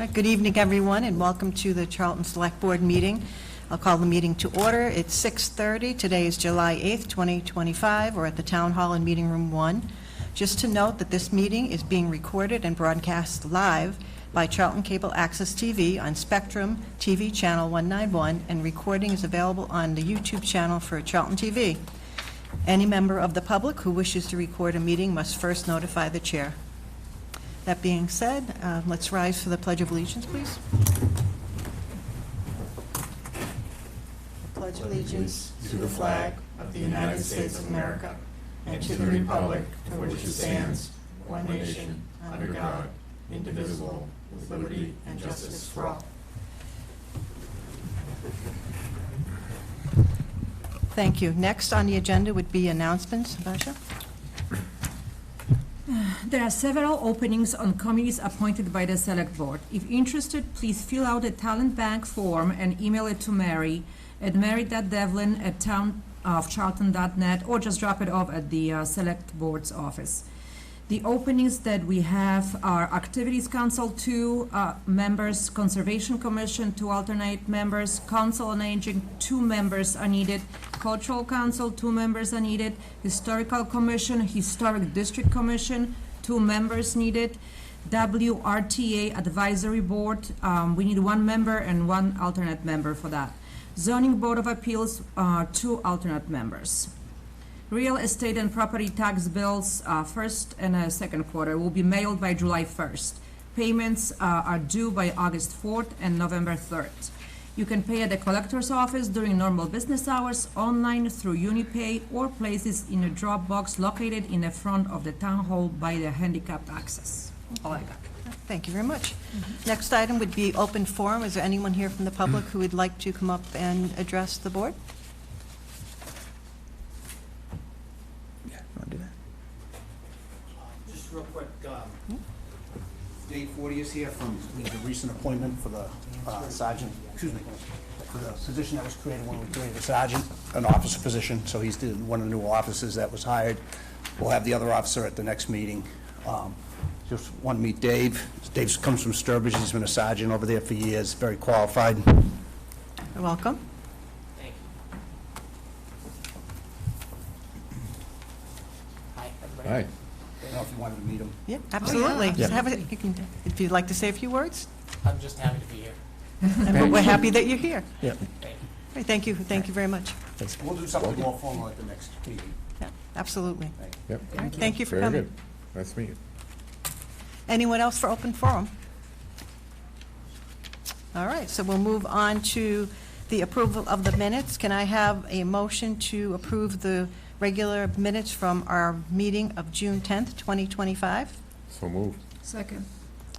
Good evening, everyone, and welcome to the Charlton Select Board meeting. I'll call the meeting to order. It's 6:30. Today is July 8th, 2025. We're at the Town Hall in Meeting Room 1. Just to note that this meeting is being recorded and broadcast live by Charlton Cable Access TV on Spectrum TV Channel 191, and recording is available on the YouTube channel for Charlton TV. Any member of the public who wishes to record a meeting must first notify the chair. That being said, let's rise for the Pledge of Allegiance, please. I pledge allegiance to the flag of the United States of America and to the republic for which it stands, one nation, under God, indivisible, with liberty and justice for all. Thank you. Next on the agenda would be announcements. Basha? There are several openings on committees appointed by the Select Board. If interested, please fill out a talent bank form and email it to Mary at mary.devlin@townofcharlton.net, or just drop it off at the Select Board's office. The openings that we have are Activities Council, 2 members, Conservation Commission, 2 alternate members, Council on Aging, 2 members are needed, Cultural Council, 2 members are needed, Historical Commission, Historic District Commission, 2 members needed, WRTA Advisory Board, we need 1 member and 1 alternate member for that. Zoning Board of Appeals, 2 alternate members. Real estate and property tax bills, first and second quarter, will be mailed by July 1st. Payments are due by August 4th and November 3rd. You can pay at the collector's office during normal business hours, online through UniPay, or places in a drop box located in the front of the town hall by the handicapped access. All I got. Thank you very much. Next item would be open forum. Is there anyone here from the public who would like to come up and address the board? Just real quick, Dave Forty is here from the recent appointment for the sergeant, for the position that was created when we created the sergeant, an officer position, so he's one of the new officers that was hired. We'll have the other officer at the next meeting. Just want to meet Dave. Dave comes from Sturbridge. He's been a sergeant over there for years, very qualified. You're welcome. Thank you. Hi, everybody. Hi. I don't know if you wanted to meet him. Yeah, absolutely. yeah. Just have it- you can- if you'd like to say a few words, I'm just happy to be here. and we're happy that you're here. Yeah. Thank you. Thank you very much. We'll do something more formal at the next meeting. Yeah, absolutely. Yep. All right, thank you for Very coming. good. Nice to meet you. Anyone else for open forum? All right, so we'll move on to the approval of the minutes. Can I have a motion to approve the regular minutes from our meeting of June 10th, 2025? So moved. Second.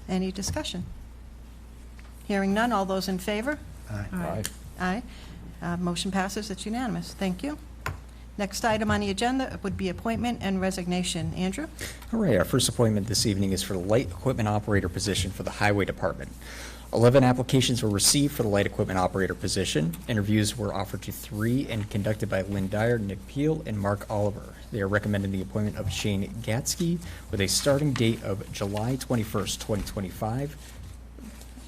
Any discussion? Hearing none, all those in favor? Aye. Aye. Motion passes, it's unanimous. Thank you. Next item on the agenda would be appointment and resignation. Andrew? All right, our first appointment this evening is for the light equipment operator position for the Highway Department. 11 applications were received for the light equipment operator position. Interviews were offered to 3 and conducted by Lynn Dyer, Nick Peel, and Mark Oliver. They are recommending the appointment of Shane Gatsky with a starting date of July 21st, 2025.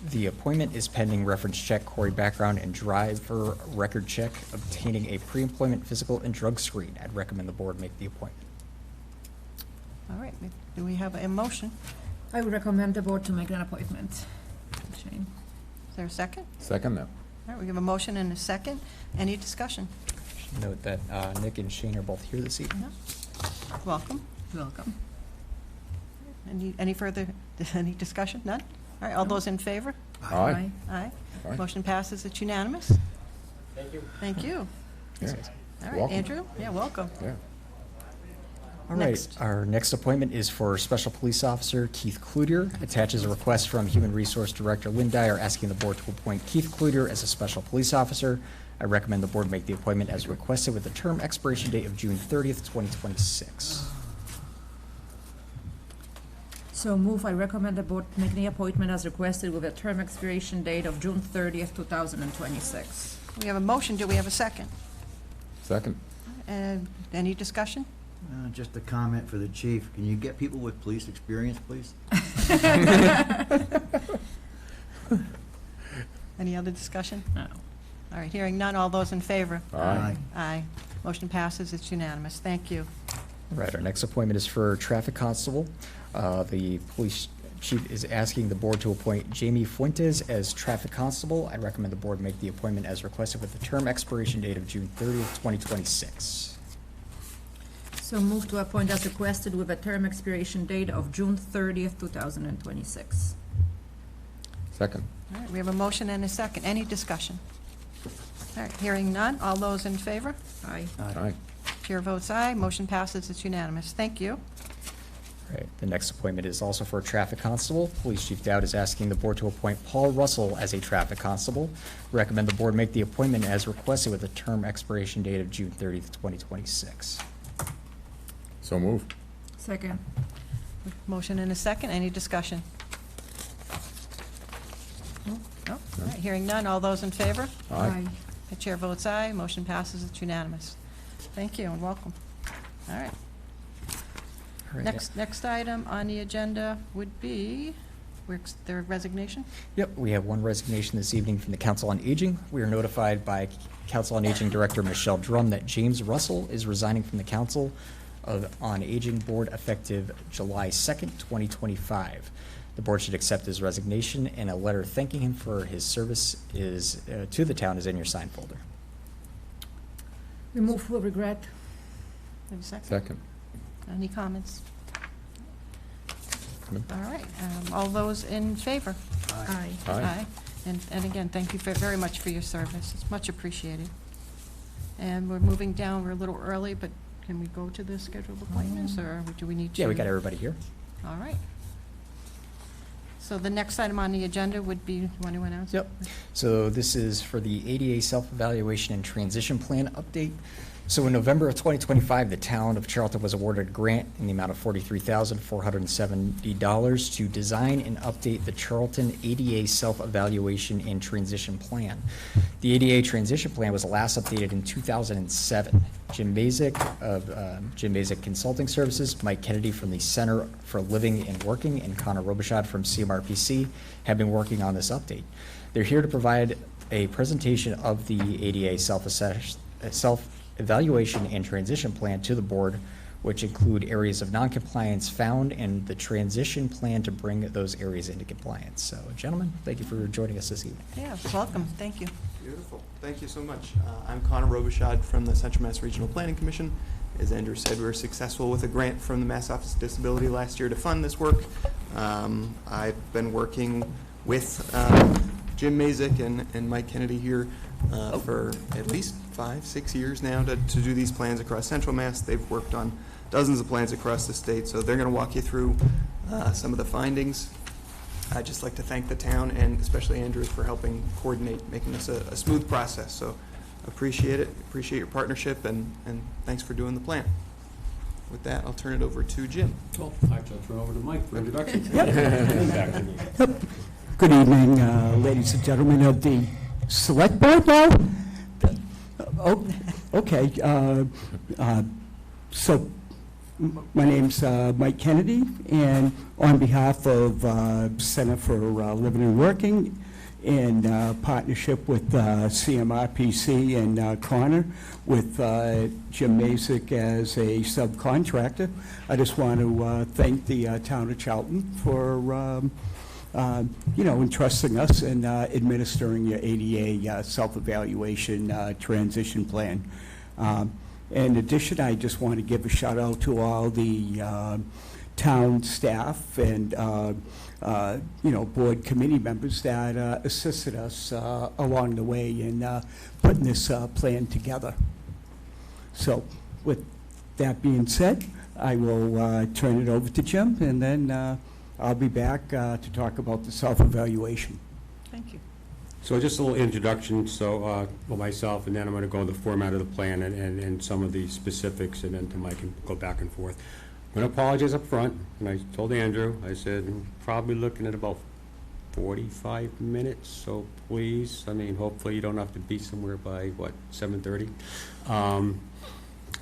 The appointment is pending reference check, Corey background, and driver record check, obtaining a pre-employment physical and drug screen. I'd recommend the board make the appointment. All right, do we have a motion? I would recommend the board to make an appointment. Shane. Is there a second? Second now. All right, we have a motion and a second. Any discussion? Note that Nick and Shane are both here this evening. Welcome. Welcome. Any further, any discussion? None? All right, all those in favor? Aye. Aye. Aye. Motion passes, it's unanimous. Thank you. Thank you. Yeah. All right, Welcome. Andrew? Yeah, welcome. Yeah. All right, Next. our next appointment is for Special Police Officer Keith Cloutier. Attaches a request from Human Resource Director Lynn Dyer asking the board to appoint Keith Cloutier as a Special Police Officer. I recommend the board make the appointment as requested with a term expiration date of June 30th, 2026. So move, I recommend the board make the appointment as requested with a term expiration date of June 30th, 2026. We have a motion, do we have a second? Second. Any discussion? Just a comment for the chief. Can you get people with police experience, please? Any other discussion? No. All right, hearing none, all those in favor? Aye. Aye. Motion passes, it's unanimous. Thank you. All right, our next appointment is for traffic constable. The police chief is asking the board to appoint Jamie Fuentes as traffic constable. I recommend the board make the appointment as requested with the term expiration date of June 30th, 2026. So move to appoint as requested with a term expiration date of June 30th, 2026. Second. All right, we have a motion and a second. Any discussion? All right, hearing none, all those in favor? Aye. Aye. Chair votes aye, motion passes, it's unanimous. Thank you. All right, the next appointment is also for a traffic constable. Police Chief Dowd is asking the board to appoint Paul Russell as a traffic constable. Recommend the board make the appointment as requested with a term expiration date of June 30th, 2026. So moved. Second. Motion and a second, any discussion? No? All right, hearing none, all those in favor? Aye. The chair votes aye, motion passes, it's unanimous. Thank you and welcome. All right, All right, next item on the agenda would be, their resignation? Yep, we have one resignation this evening from the Council on Aging. We are notified by Council on Aging Director Michelle Drum that James Russell is resigning from the Council on Aging Board effective July 2nd, 2025. The board should accept his resignation, and a letter thanking him for his service to the town is in your sign folder. We move with regret. Have a second? Second. Any comments? No. All right, all those in favor? Aye. Aye. And again, thank you very much for your service. It's much appreciated. And we're moving down, we're a little early, but can we go to the scheduled appointments, or do we need to? Yeah, we got everybody here. All right. So the next item on the agenda would be, you want to announce? Yep. So this is for the ADA self-evaluation and transition plan update. So in November of 2025, the town of Charlton was awarded a grant in the amount of $43,470 to design and update the Charlton ADA self-evaluation and transition plan. The ADA transition plan was last updated in 2007. Jim Mazik of Jim Mazik Consulting Services, Mike Kennedy from the Center for Living and Working, and Connor Robichaud from CMRPC have been working on this update. They're here to provide a presentation of the ADA self-evaluation and transition plan to the board, which include areas of noncompliance found and the transition plan to bring those areas into compliance. So, gentlemen, thank you for joining us this evening. Yeah, welcome, thank you. Beautiful. Thank you so much. I'm Connor Robichaud from the Central Mass Regional Planning Commission. As Andrew said, we were successful with a grant from the Mass Office of Disability last year to fund this work. I've been working with Jim Mazik and Mike Kennedy here for at least 5-6 years now to do these plans across Central Mass. They've worked on dozens of plans across the state, so they're going to walk you through some of the findings. I'd just like to thank the town and especially Andrew for helping coordinate, making this a smooth process. So appreciate it, appreciate your partnership, and thanks for doing the plan. With that, I'll turn it over to Jim. Well, actually, I'll turn over to Mike for introductions. Good evening, ladies and gentlemen of the Select Board now? Oh, okay. So my name's Mike Kennedy, and on behalf of Center for Living and Working, in partnership with CMRPC and Connor, with Jim Mazik as a subcontractor, I just want to thank the town of Charlton for entrusting us in administering your ADA self-evaluation transition plan. In addition, I just want to give a shout out to all the town staff and board committee members that assisted us along the way in putting this plan together. So with that being said, I will turn it over to Jim, and then I'll be back to talk about the self-evaluation. Thank you. So just a little introduction, for myself, and then I'm going to go into the format of the plan and some of the specifics, and then to Mike and go back and forth. I'm going to apologize up front, and I told Andrew, I said, I'm probably looking at about 45 minutes, so please, hopefully you don't have to be somewhere by, 7:30.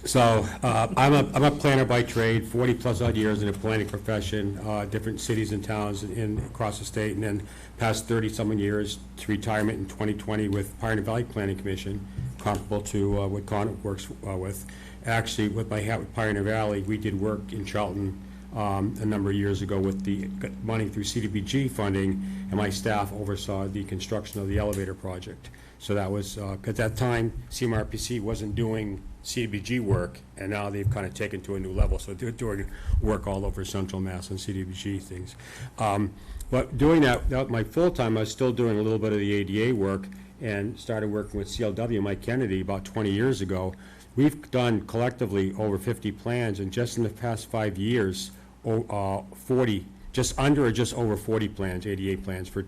So I'm a planner by trade, 40-plus odd years in the planning profession, different cities and towns across the state, and then past 30-some years to retirement in 2020 with Pioneer Valley Planning Commission, comparable to what Connor works with. Actually, with my hat with Pioneer Valley, we did work in Charlton a number of years ago with the money through CDBG funding, and my staff oversaw the construction of the elevator project. So that was, at that time, CMRPC wasn't doing CDBG work, and now they've kind of taken to a new level. So they're doing work all over Central Mass on CDBG things. But doing that my full time, I was still doing a little bit of the ADA work, and started working with CLW, Mike Kennedy, about 20 years ago. We've done collectively over 50 plans, and just in the past 5 years, 40, just under or just over 40 plans, ADA plans for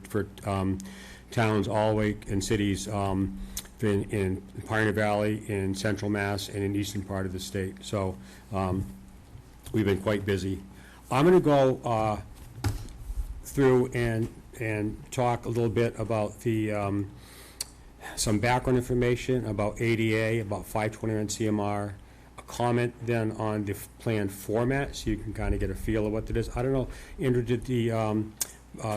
towns all the way and cities in Pioneer Valley, in Central Mass, and in the eastern part of the state. So we've been quite busy. I'm going to go through and talk a little bit about the some background information about ADA, about 521 CMR, a comment then on the plan format, so you can kind of get a feel of what it is. I don't know, Andrew, did the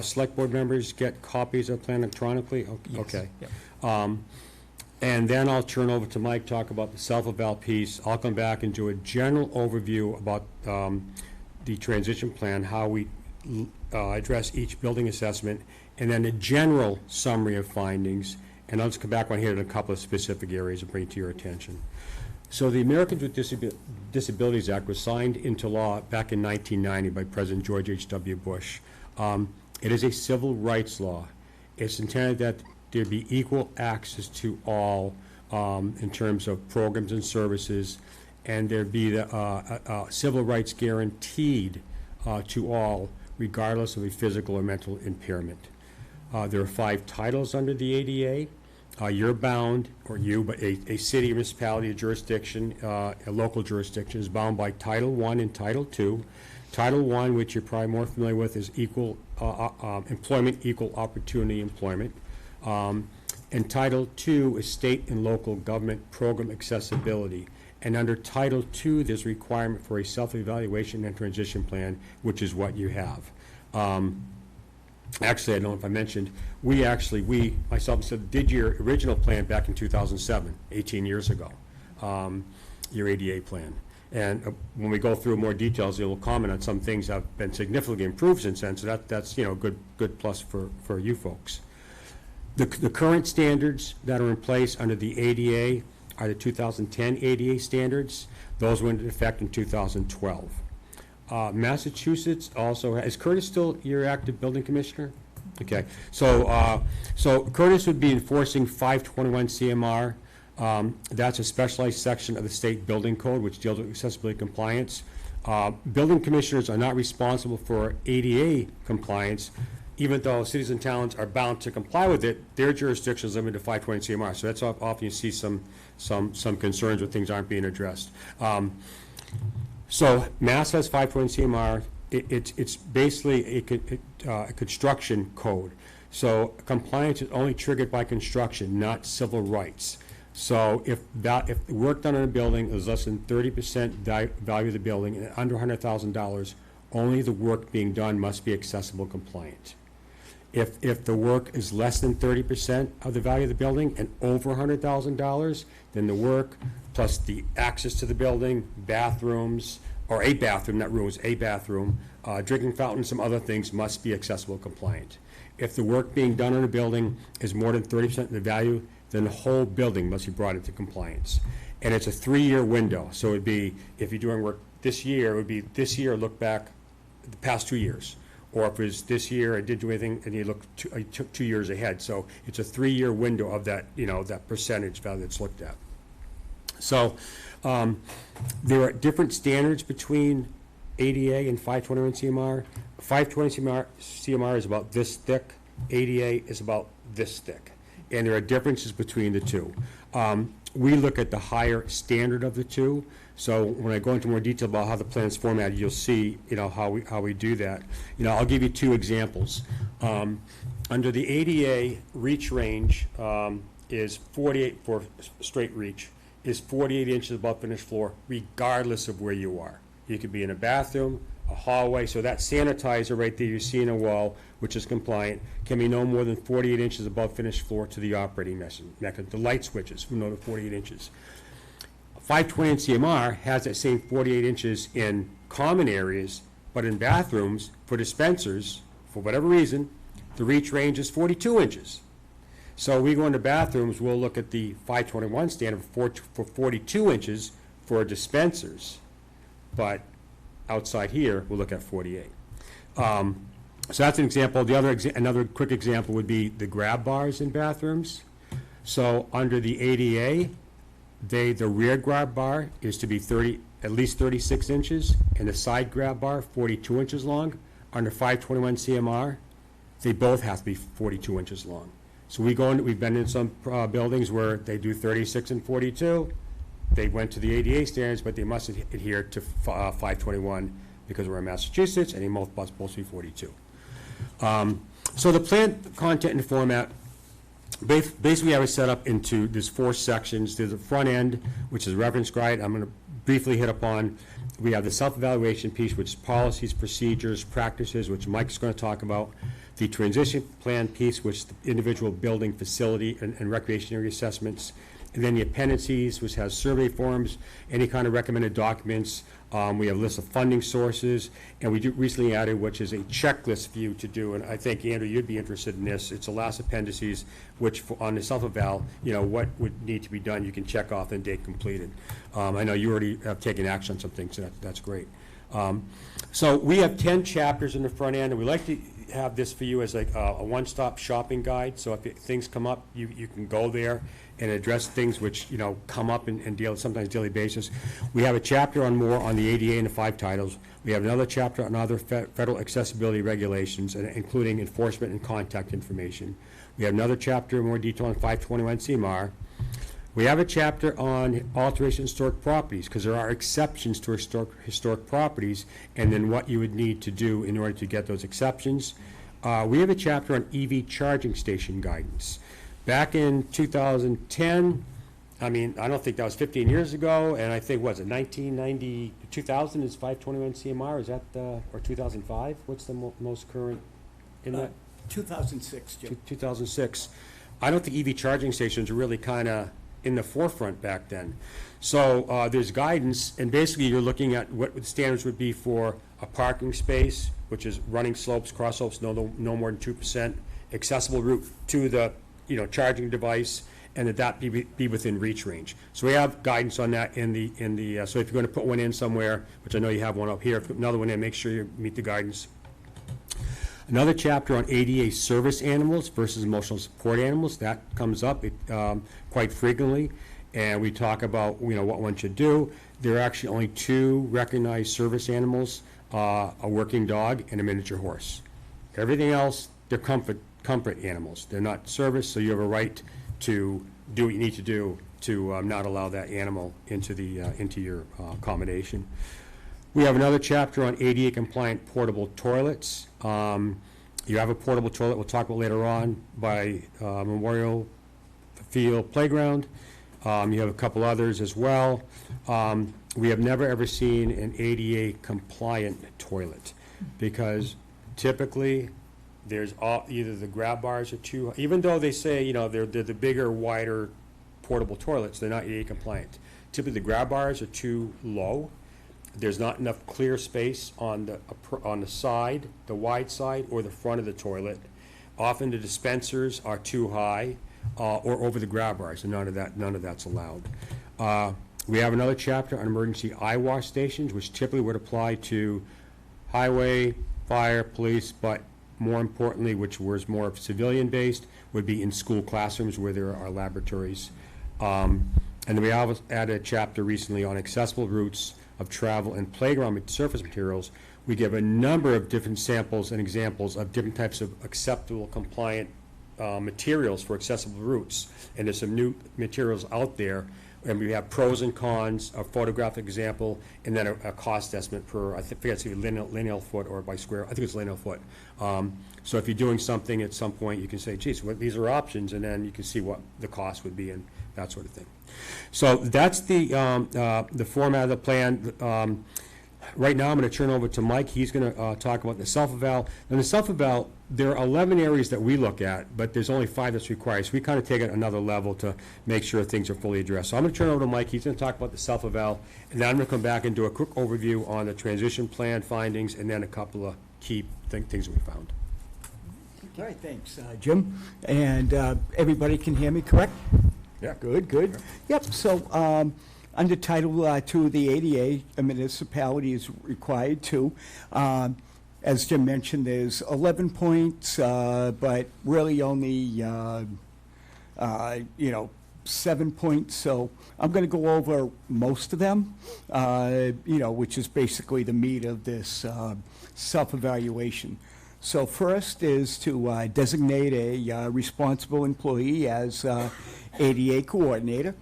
select board members get copies of the plan electronically? Yes. Okay. Yep. And then I'll turn over to Mike, talk about the self-eval piece. I'll come back and do a general overview about the transition plan, how we address each building assessment, and then a general summary of findings. And I'll just come back on here to a couple of specific areas and bring it to your attention. So the Americans with Disabilities Act was signed into law back in 1990 by President George H.W. Bush. It is a civil rights law. It's intended that there be equal access to all in terms of programs and services, and there be the civil rights guaranteed to all, regardless of a physical or mental impairment. There are 5 titles under the ADA. You're bound, or you, but a city, municipality, a jurisdiction, a local jurisdiction is bound by Title I and Title II. Title I, which you're probably more familiar with, is equal employment, equal opportunity employment. And Title II is state and local government program accessibility. And under Title II, there's a requirement for a self-evaluation and transition plan, which is what you have. Actually, I don't know if I mentioned, myself and Sid, did your original plan back in 2007, 18 years ago, your ADA plan. And when we go through more details, we'll comment on some things that have been significantly improved since then, so that's good plus for you folks. The current standards that are in place under the ADA are the 2010 ADA standards. Those went into effect in 2012. Massachusetts also is Curtis still your active building commissioner? Okay, so Curtis would be enforcing 521 CMR. That's a specialized section of the state building code which deals with accessibility compliance. Building commissioners are not responsible for ADA compliance, even though cities and towns are bound to comply with it. Their jurisdiction is limited to 520 CMR. So that's often you see some concerns where things aren't being addressed. So Mass has 520 CMR. It's basically a construction code. So compliance is only triggered by construction, not civil rights. So if work done on a building is less than 30% value of the building and under $100,000, only the work being done must be accessible compliant. If the work is less than 30% of the value of the building and over $100,000, then the work plus the access to the building, bathrooms, or a bathroom, not rooms, a bathroom, drinking fountain, some other things must be accessible compliant. If the work being done on a building is more than 30% of the value, then the whole building must be brought into compliance. And it's a 3-year window. So it'd be, if you're doing work this year, it would be this year, look back the past 2 years. Or if it was this year, I didn't do anything, and you took 2 years ahead. So it's a 3-year window of that, that percentage value that's looked at. So there are different standards between ADA and 521 CMR. 520 CMR is about this thick. ADA is about this thick. And there are differences between the two. We look at the higher standard of the two. So when I go into more detail about how the plan is formatted, you'll see, how we do that. I'll give you 2 examples. Under the ADA, reach range is 48 for straight reach. is 48 inches above finished floor, regardless of where you are. You could be in a bathroom, a hallway, so that sanitizer right there you see in a wall, which is compliant, can be no more than 48 inches above finished floor to the operating mechanism. The light switches from no to 48 inches. 520 in CMR has that same 48 inches in common areas, but in bathrooms, for dispensers, for whatever reason, the reach range is 42 inches. So we go into bathrooms, we'll look at the 521 standard for 42 inches for dispensers, but outside here, we'll look at 48. So that's an example. Another quick example would be the grab bars in bathrooms. So under the ADA, the rear grab bar is to be at least 36 inches, and the side grab bar 42 inches long. Under 521 CMR, they both have to be 42 inches long. So we've been in some buildings where they do 36 and 42. They went to the ADA standards, but they must adhere to 521 because we're in Massachusetts, and they both supposed to be 42. So the plan content and format, basically I was set up into, there's 4 sections. There's the front end, which is reference guide. I'm going to briefly hit upon. We have the self-evaluation piece, which is policies, procedures, practices, which Mike's going to talk about. The transition plan piece, which is the individual building, facility, and recreation area assessments. And then the appendices, which has survey forms, any kind of recommended documents. We have a list of funding sources, and we recently added, which is a checklist for you to do. And I think, Andrew, you'd be interested in this. It's the last appendices, which on the self-eval, what would need to be done, you can check off and date completed. I know you already have taken action on some things, so that's great. So we have 10 chapters in the front end, and we like to have this for you as like a one-stop shopping guide. So if things come up, you can go there and address things which come up and deal sometimes daily basis. We have a chapter on more on the ADA and the 5 titles. We have another chapter on other federal accessibility regulations, including enforcement and contact information. We have another chapter in more detail on 521 CMR. We have a chapter on alteration of historic properties, because there are exceptions to historic properties, and then what you would need to do in order to get those exceptions. We have a chapter on EV charging station guidance. Back in 2010, I don't think that was 15 years ago, and I think, 1990, 2000 is 521 CMR, is that, or 2005? What's the most current in that? 2006, Jim. 2006. I don't think EV charging stations are really kind of in the forefront back then. So there's guidance, and basically you're looking at what the standards would be for a parking space, which is running slopes, cross slopes, no more than 2%, accessible route to the charging device, and that be within reach range. So we have guidance on that in the so if you're going to put one in somewhere, which I know you have one up here, if you put another one in, make sure you meet the guidance. Another chapter on ADA service animals versus emotional support animals, that comes up quite frequently, and we talk about what one should do. There are actually only 2 recognized service animals, a working dog and a miniature horse. Everything else, they're comfort animals. They're not service, so you have a right to do what you need to do to not allow that animal into your accommodation. We have another chapter on ADA compliant portable toilets. You have a portable toilet we'll talk about later on by Memorial Field Playground. You have a couple others as well. We have never ever seen an ADA compliant toilet, because typically there's either the grab bars are too, even though they say they're the bigger, wider portable toilets, they're not ADA compliant. Typically the grab bars are too low. There's not enough clear space on the side, the wide side, or the front of the toilet. Often the dispensers are too high or over the grab bars, and none of that's allowed. We have another chapter on emergency eye wash stations, which typically would apply to highway, fire, police, but more importantly, which was more civilian-based, would be in school classrooms where there are laboratories. And then we have added a chapter recently on accessible routes of travel and playground surface materials. We give a number of different samples and examples of different types of acceptable, compliant materials for accessible routes. And there's some new materials out there and we have pros and cons, a photographic example, and then a cost estimate per, I forget, it's either lineal foot or by square, I think it's lineal foot. So if you're doing something at some point, you can say, geez, these are options, and then you can see what the cost would be and that sort of thing. So that's the format of the plan. Right now, I'm going to turn over to Mike. He's going to talk about the self-eval. And the self-eval, there are 11 areas that we look at, but there's only 5 that's required. So we kind of take it another level to make sure things are fully addressed. So I'm going to turn over to Mike. He's going to talk about the self-eval, and then I'm going to come back and do a quick overview on the transition plan findings, and then a couple of key things that we found. All right, thanks, Jim. And everybody can hear me, correct? Yeah. Good, good. Yep, so under Title II of the ADA, a municipality is required to. As Jim mentioned, there's 11 points, but really only, 7 points. So I'm going to go over most of them, which is basically the meat of this self-evaluation. So first is to designate a responsible employee as ADA coordinator.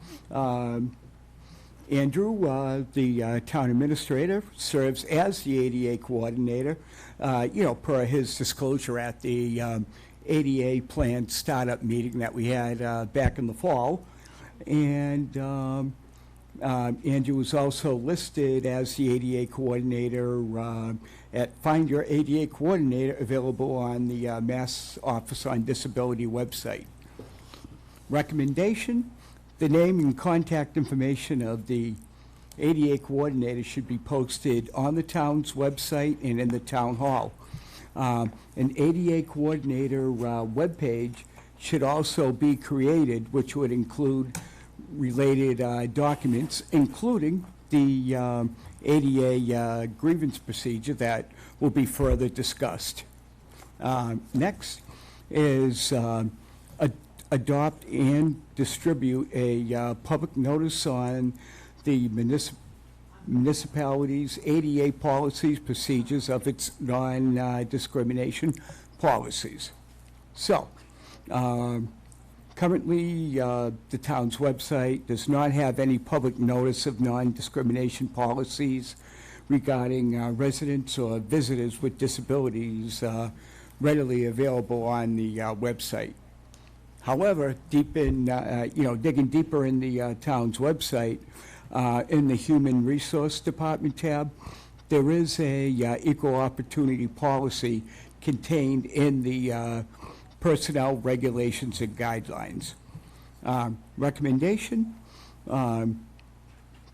Andrew, the town administrator, serves as the ADA coordinator, per his disclosure at the ADA plan startup meeting that we had back in the fall. And Andrew was also listed as the ADA coordinator Find Your ADA Coordinator, available on the Mass Office on Disability website. Recommendation: the name and contact information of the ADA coordinator should be posted on the town's website and in the town hall. An ADA coordinator webpage should also be created, which would include related documents, including the ADA grievance procedure that will be further discussed. Next is adopt and distribute a public notice on the municipality's ADA policies, procedures of its non-discrimination policies. So, currently, the town's website does not have any public notice of non-discrimination policies regarding residents or visitors with disabilities readily available on the website. However, digging deeper in the town's website, in the Human Resource Department tab, there is a equal opportunity policy contained in the personnel regulations and guidelines. Recommendation: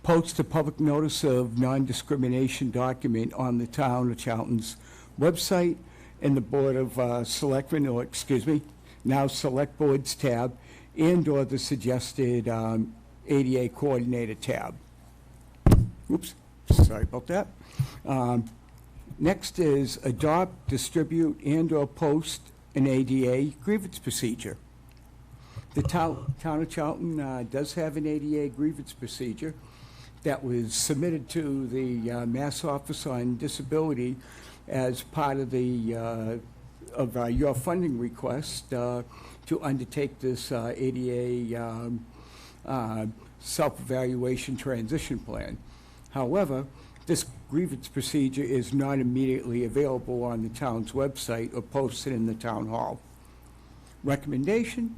post a public notice of non-discrimination document on the town of Charlton's website in the Board of Selectmen, now Select Boards tab, and/or the suggested ADA Coordinator tab. Oops, sorry about that. Next is adopt, distribute, and/or post an ADA grievance procedure. The town of Charlton does have an ADA grievance procedure that was submitted to the Mass Office on Disability as part of the your funding request to undertake this ADA self-evaluation transition plan. However, this grievance procedure is not immediately available on the town's website or posted in the town hall. Recommendation: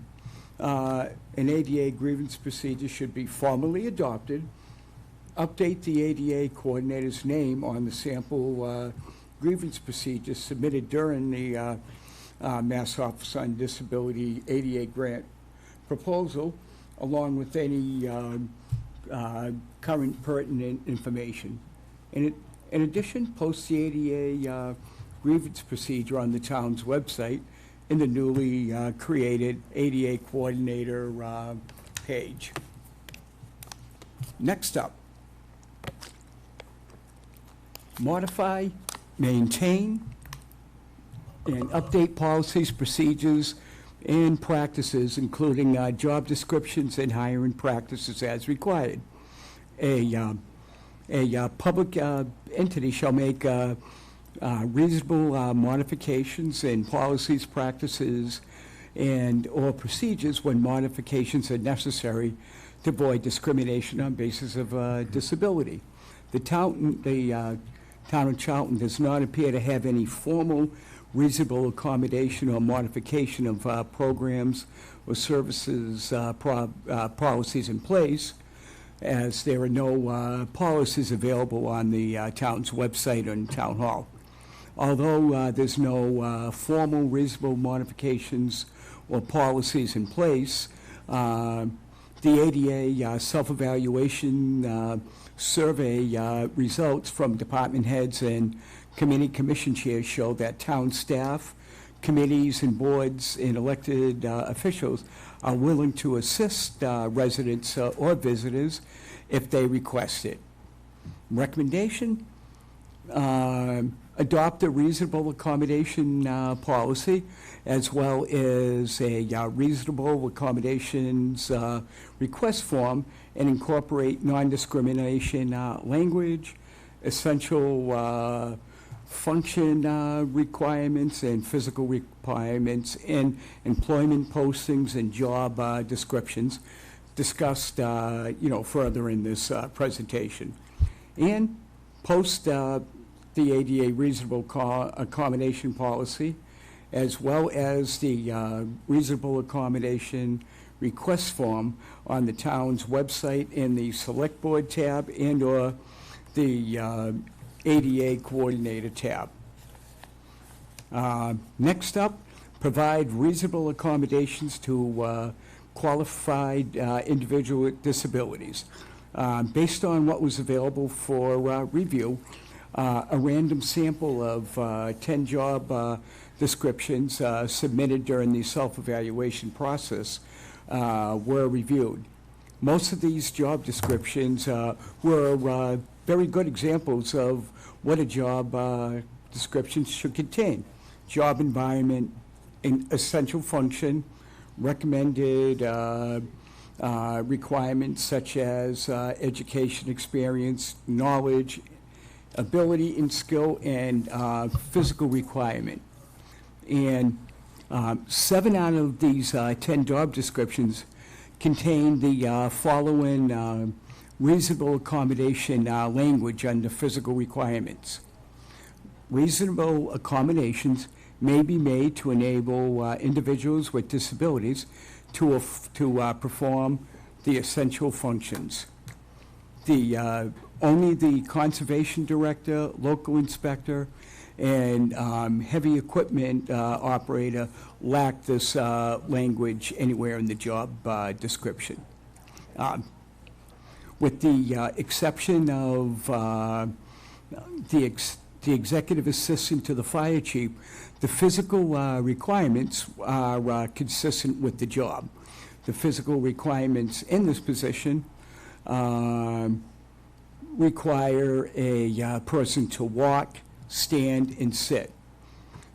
an ADA grievance procedure should be formally adopted. Update the ADA coordinator's name on the sample grievance procedure submitted during the Mass Office on Disability ADA grant proposal, along with any current pertinent information. In addition, post the ADA grievance procedure on the town's website in the newly created ADA coordinator page. Next up, modify, maintain, and update policies, procedures, and practices, including job descriptions and hiring practices as required. A public entity shall make reasonable modifications in policies, practices, and/or procedures when modifications are necessary to avoid discrimination on basis of disability. The town of Charlton does not appear to have any formal reasonable accommodation or modification of programs or services policies in place, as there are no policies available on the town's website and town hall. Although there's no formal reasonable modifications or policies in place, the ADA self-evaluation survey results from department heads and commission chairs show that town staff, committees and boards and elected officials are willing to assist residents or visitors if they request it. Recommendation? Adopt a reasonable accommodation policy, as well as a reasonable accommodations request form, and incorporate non-discrimination language, essential function requirements and physical requirements in employment postings and job descriptions discussed further in this presentation. And post the ADA reasonable accommodation policy, as well as the reasonable accommodation request form on the town's website in the Select Board tab and/or the ADA Coordinator tab. Next up, provide reasonable accommodations to qualified individual with disabilities. Based on what was available for review, a random sample of 10 job descriptions submitted during the self-evaluation process were reviewed. Most of these job descriptions were very good examples of what a job description should contain: job environment, essential function, recommended requirements such as education, experience, knowledge, ability and skill, and physical requirement. And 7 out of these 10 job descriptions contain the following reasonable accommodation language under physical requirements. Reasonable accommodations may be made to enable individuals with disabilities to perform the essential functions. Only the conservation director, local inspector, and heavy equipment operator lack this language anywhere in the job description. With the exception of the executive assistant to the fire chief, the physical requirements are consistent with the job. The physical requirements in this position require a person to walk, stand, and sit.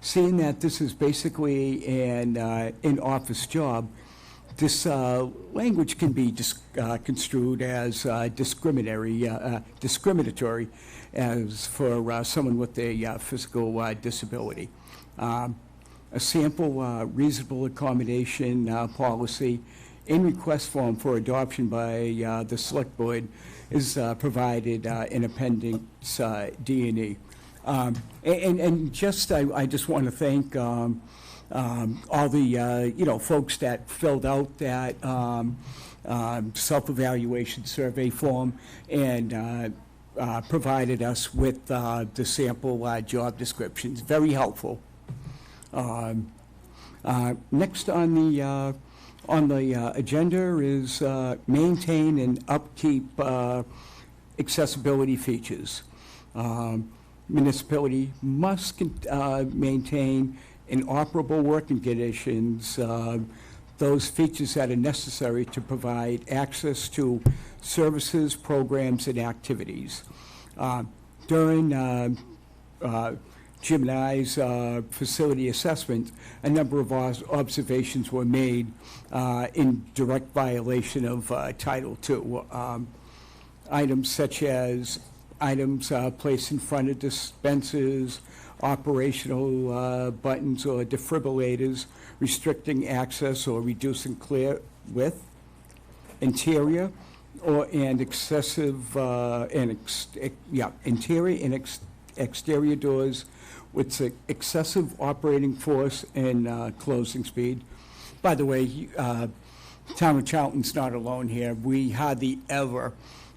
Seeing that this is basically an in-office job, this language can be construed as discriminatory as for someone with a physical disability. A sample reasonable accommodation policy in request form for adoption by the Select Board is provided in Appendix D and E. And just, I just want to thank all the, folks that filled out that self-evaluation survey form and provided us with the sample job descriptions. Very helpful. Next on the agenda is maintain and upkeep accessibility features. Municipality must maintain inoperable working conditions, those features that are necessary to provide access to services, programs, and activities. During Jim and I's facility assessment, a number of observations were made in direct violation of Title II. Items such as items placed in front of dispensers, operational buttons or defibrillators, restricting access or reducing clear width, interior interior and exterior doors with excessive operating force and closing speed. By the way, Town of Charlton's not alone here. We hardly ever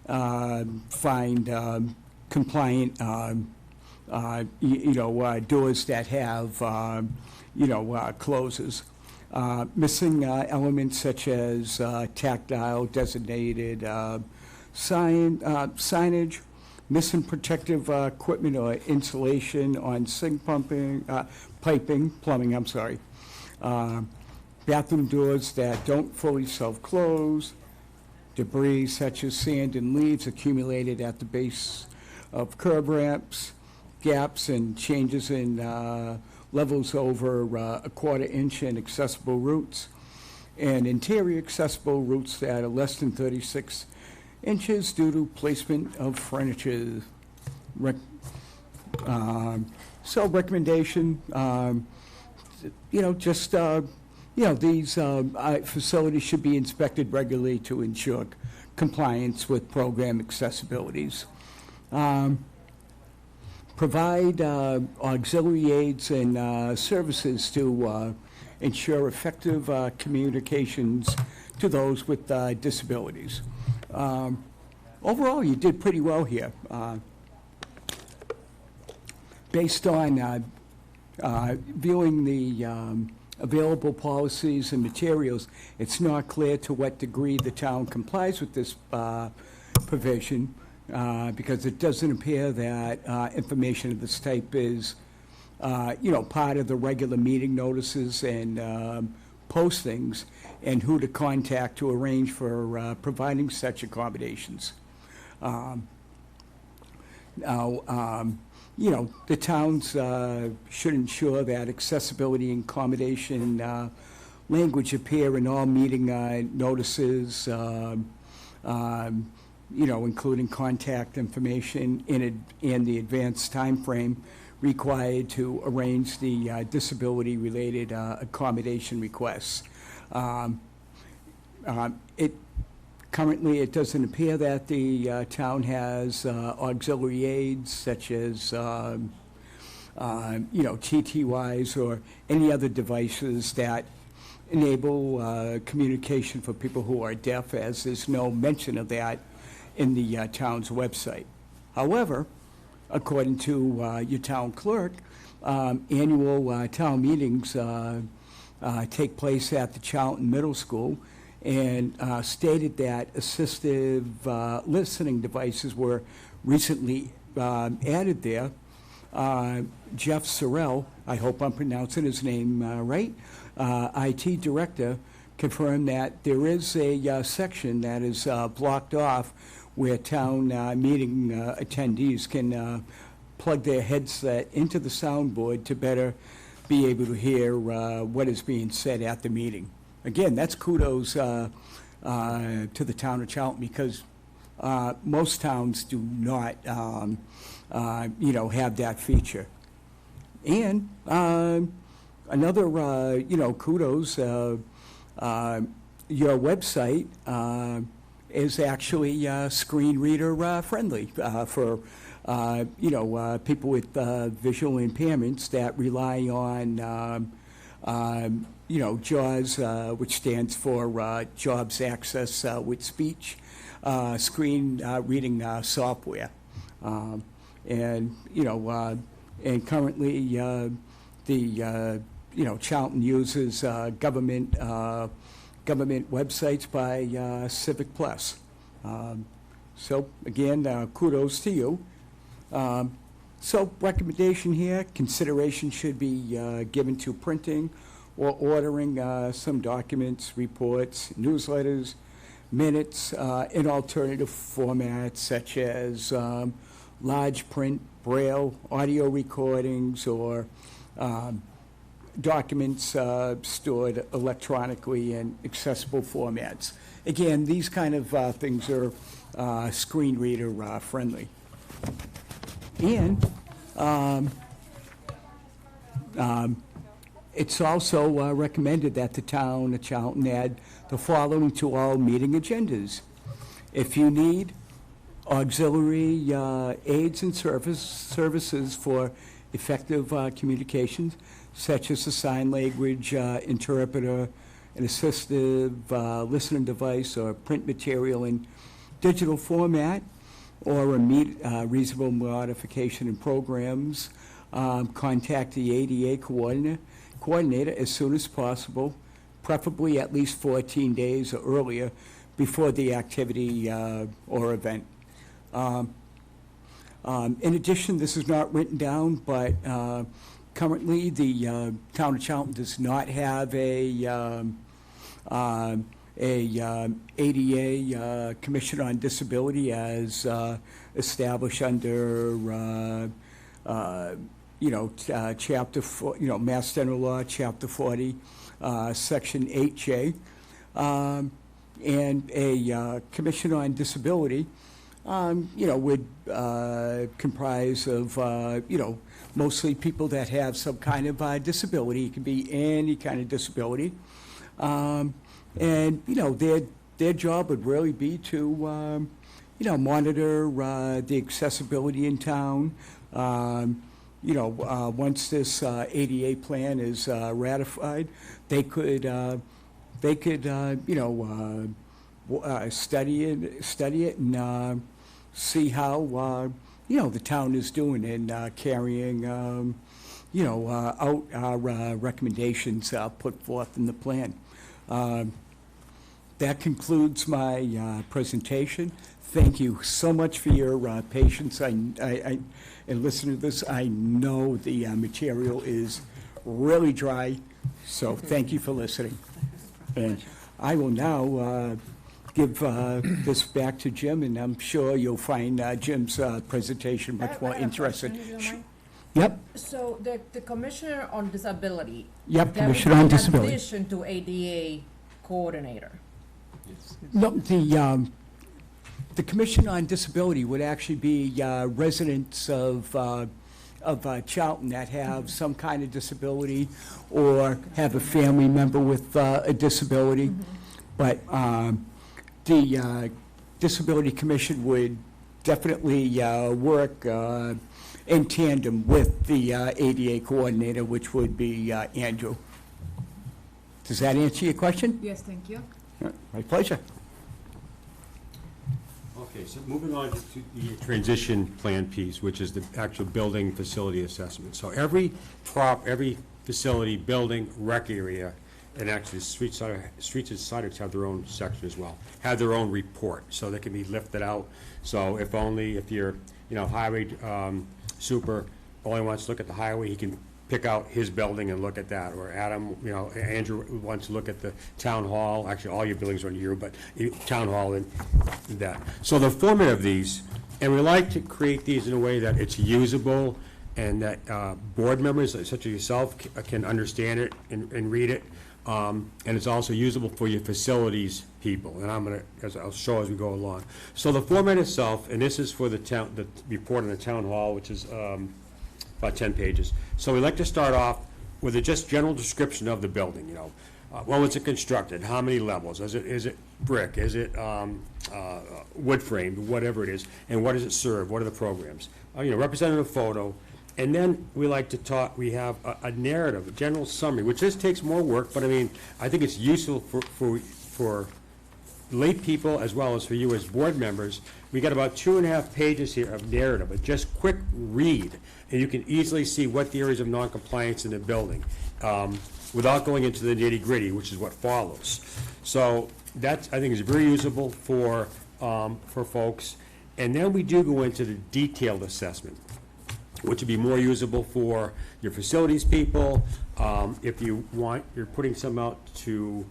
find compliant, doors that have, closes. Missing elements such as tactile designated signage, missing protective equipment or insulation on sink plumbing, bathroom doors that don't fully self-close, debris such as sand and leaves accumulated at the base of curb ramps, gaps and changes in levels over a quarter inch in accessible routes, and interior accessible routes that are less than 36 inches due to placement of furniture. So recommendation, these facilities should be inspected regularly to ensure compliance with program accessibilities. Provide auxiliary aids and services to ensure effective communications to those with disabilities. Overall, you did pretty well here. Based on viewing the available policies and materials, it's not clear to what degree the town complies with this provision, because it doesn't appear that information of this type is, part of the regular meeting notices and postings, and who to contact to arrange for providing such accommodations. The towns should ensure that accessibility and accommodation language appear in all meeting notices, including contact information in the advanced time frame required to arrange the disability-related accommodation requests. Currently, it doesn't appear that the town has auxiliary aids such as, TTYs or any other devices that enable communication for people who are deaf, as there's no mention of that in the town's website. However, according to your town clerk, annual town meetings take place at the Charlton Middle School, and stated that assistive listening devices were recently added there. Jeff Sorrell, I hope I'm pronouncing his name right, IT director, confirmed that there is a section that is blocked off where town meeting attendees can plug their headset into the soundboard to better be able to hear what is being said at the meeting. Again, that's kudos to the town of Charlton, because most towns do not, have that feature. And another, kudos, your website is actually screen reader friendly for, people with visual impairments that rely on JAWS, which stands for Jobs Access with Speech, screen reading software. And currently, Charlton uses government websites by Civic Plus. So again, kudos to you. So recommendation here, consideration should be given to printing or ordering some documents, reports, newsletters, minutes in alternative formats such as large print, braille, audio recordings, or documents stored electronically in accessible formats. Again, these kind of things are screen reader friendly. And It's also recommended that the town of Charlton add the following to all meeting agendas. If you need auxiliary aids and services for effective communications, such as a sign language interpreter, an assistive listening device, or print material in digital format, or a reasonable modification in programs, contact the ADA coordinator as soon as possible, preferably at least 14 days or earlier before the activity or event. In addition, this is not written down, but currently the town of Charlton does not have a ADA Commission on Disability as established under Chapter 4, Mass General Law, Chapter 40, Section 8J, and a Commission on Disability, would comprise of, mostly people that have some kind of disability. It can be any kind of disability. And, their job would really be to, monitor the accessibility in town. Once this ADA plan is ratified, they could study it and see how, the town is doing in carrying, out our recommendations put forth in the plan. That concludes my presentation. Thank you so much for your patience. And listening to this, I know the material is really dry, so thank you for listening. And I will now give this back to Jim, and I'm sure you'll find Jim's presentation much more interesting. Yep. So the Commissioner on Disability. Yep, Commissioner on Disability. In addition to ADA coordinator. No, the Commission on Disability would actually be residents of Charlton that have some kind of disability or have a family member with a disability. But the Disability Commission would definitely work in tandem with the ADA coordinator, which would be Andrew. Does that answer your question? Yes, thank you. My pleasure. Okay, so moving on to the transition plan piece, which is the actual building facility assessment. So every facility, building, rec area, and actually the streets and sidewalks have their own section as well, have their own report, so they can be lifted out. So if you're, highway super only wants to look at the highway, he can pick out his building and look at that, or Adam, Andrew wants to look at the town hall. Actually, all your buildings are in here, but town hall and that. So the format of these, and we like to create these in a way that it's usable and that board members, such as yourself, can understand it and read it. And it's also usable for your facilities people, and I'll show as we go along. So the format itself, and this is for the report on the town hall, which is about 10 pages. So we like to start off with a just general description of the building. When was it constructed? How many levels? Is it brick? Is it wood framed? Whatever it is, and what does it serve? What are the programs? Representative photo. And then we like to talk, we have a narrative, a general summary, which just takes more work, but I think it's useful for lay people as well as for you as board members. We got about 2.5 pages here of narrative, a just quick read, and you can easily see what the areas of noncompliance in the building, without going into the nitty-gritty, which is what follows. So that, I think, is very usable for folks. And then we do go into the detailed assessment, which would be more usable for your facilities people. If you're putting some out to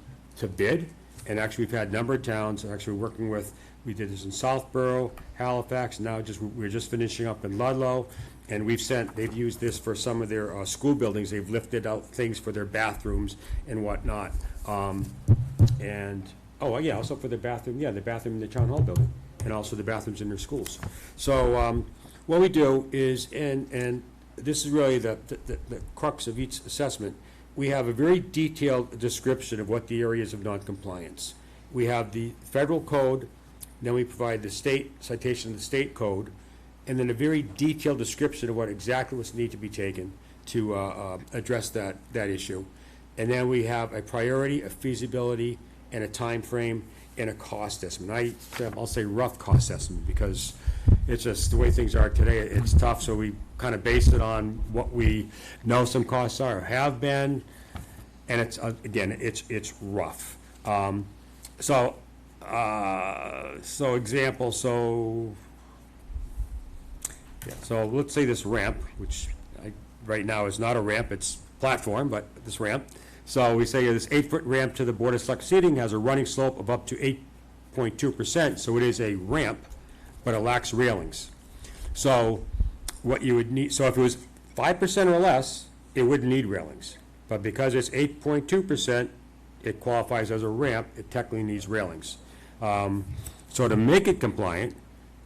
bid, and actually we've had a number of towns actually working with, we did this in Southborough, Halifax, now we're just finishing up in Ludlow, and they've used this for some of their school buildings. They've lifted out things for their bathrooms and whatnot. Also for the bathroom, the bathroom in the town hall building, and also the bathrooms in their schools. So, what we do is, and this is really the crux of each assessment, we have a very detailed description of what the areas of noncompliance. We have the federal code, then we provide the state citation of the state code, and then a very detailed description of what exactly what's need to be taken to address that issue. And then we have a priority, a feasibility, and a time frame, and a cost estimate. I'll say rough cost estimate, because it's just the way things are today, it's tough, so we kind of base it on what we know some costs are, or have been, and it's, again, it's rough. So let's say this ramp, which right now is not a ramp, it's platform, but this ramp. So we say this 8-foot ramp to the Board of Select seating has a running slope of up to 8.2%, so it is a ramp, but it lacks railings. So what you would need, so if it was 5% or less, it wouldn't need railings. But because it's 8.2%, it qualifies as a ramp, it technically needs railings. So to make it compliant,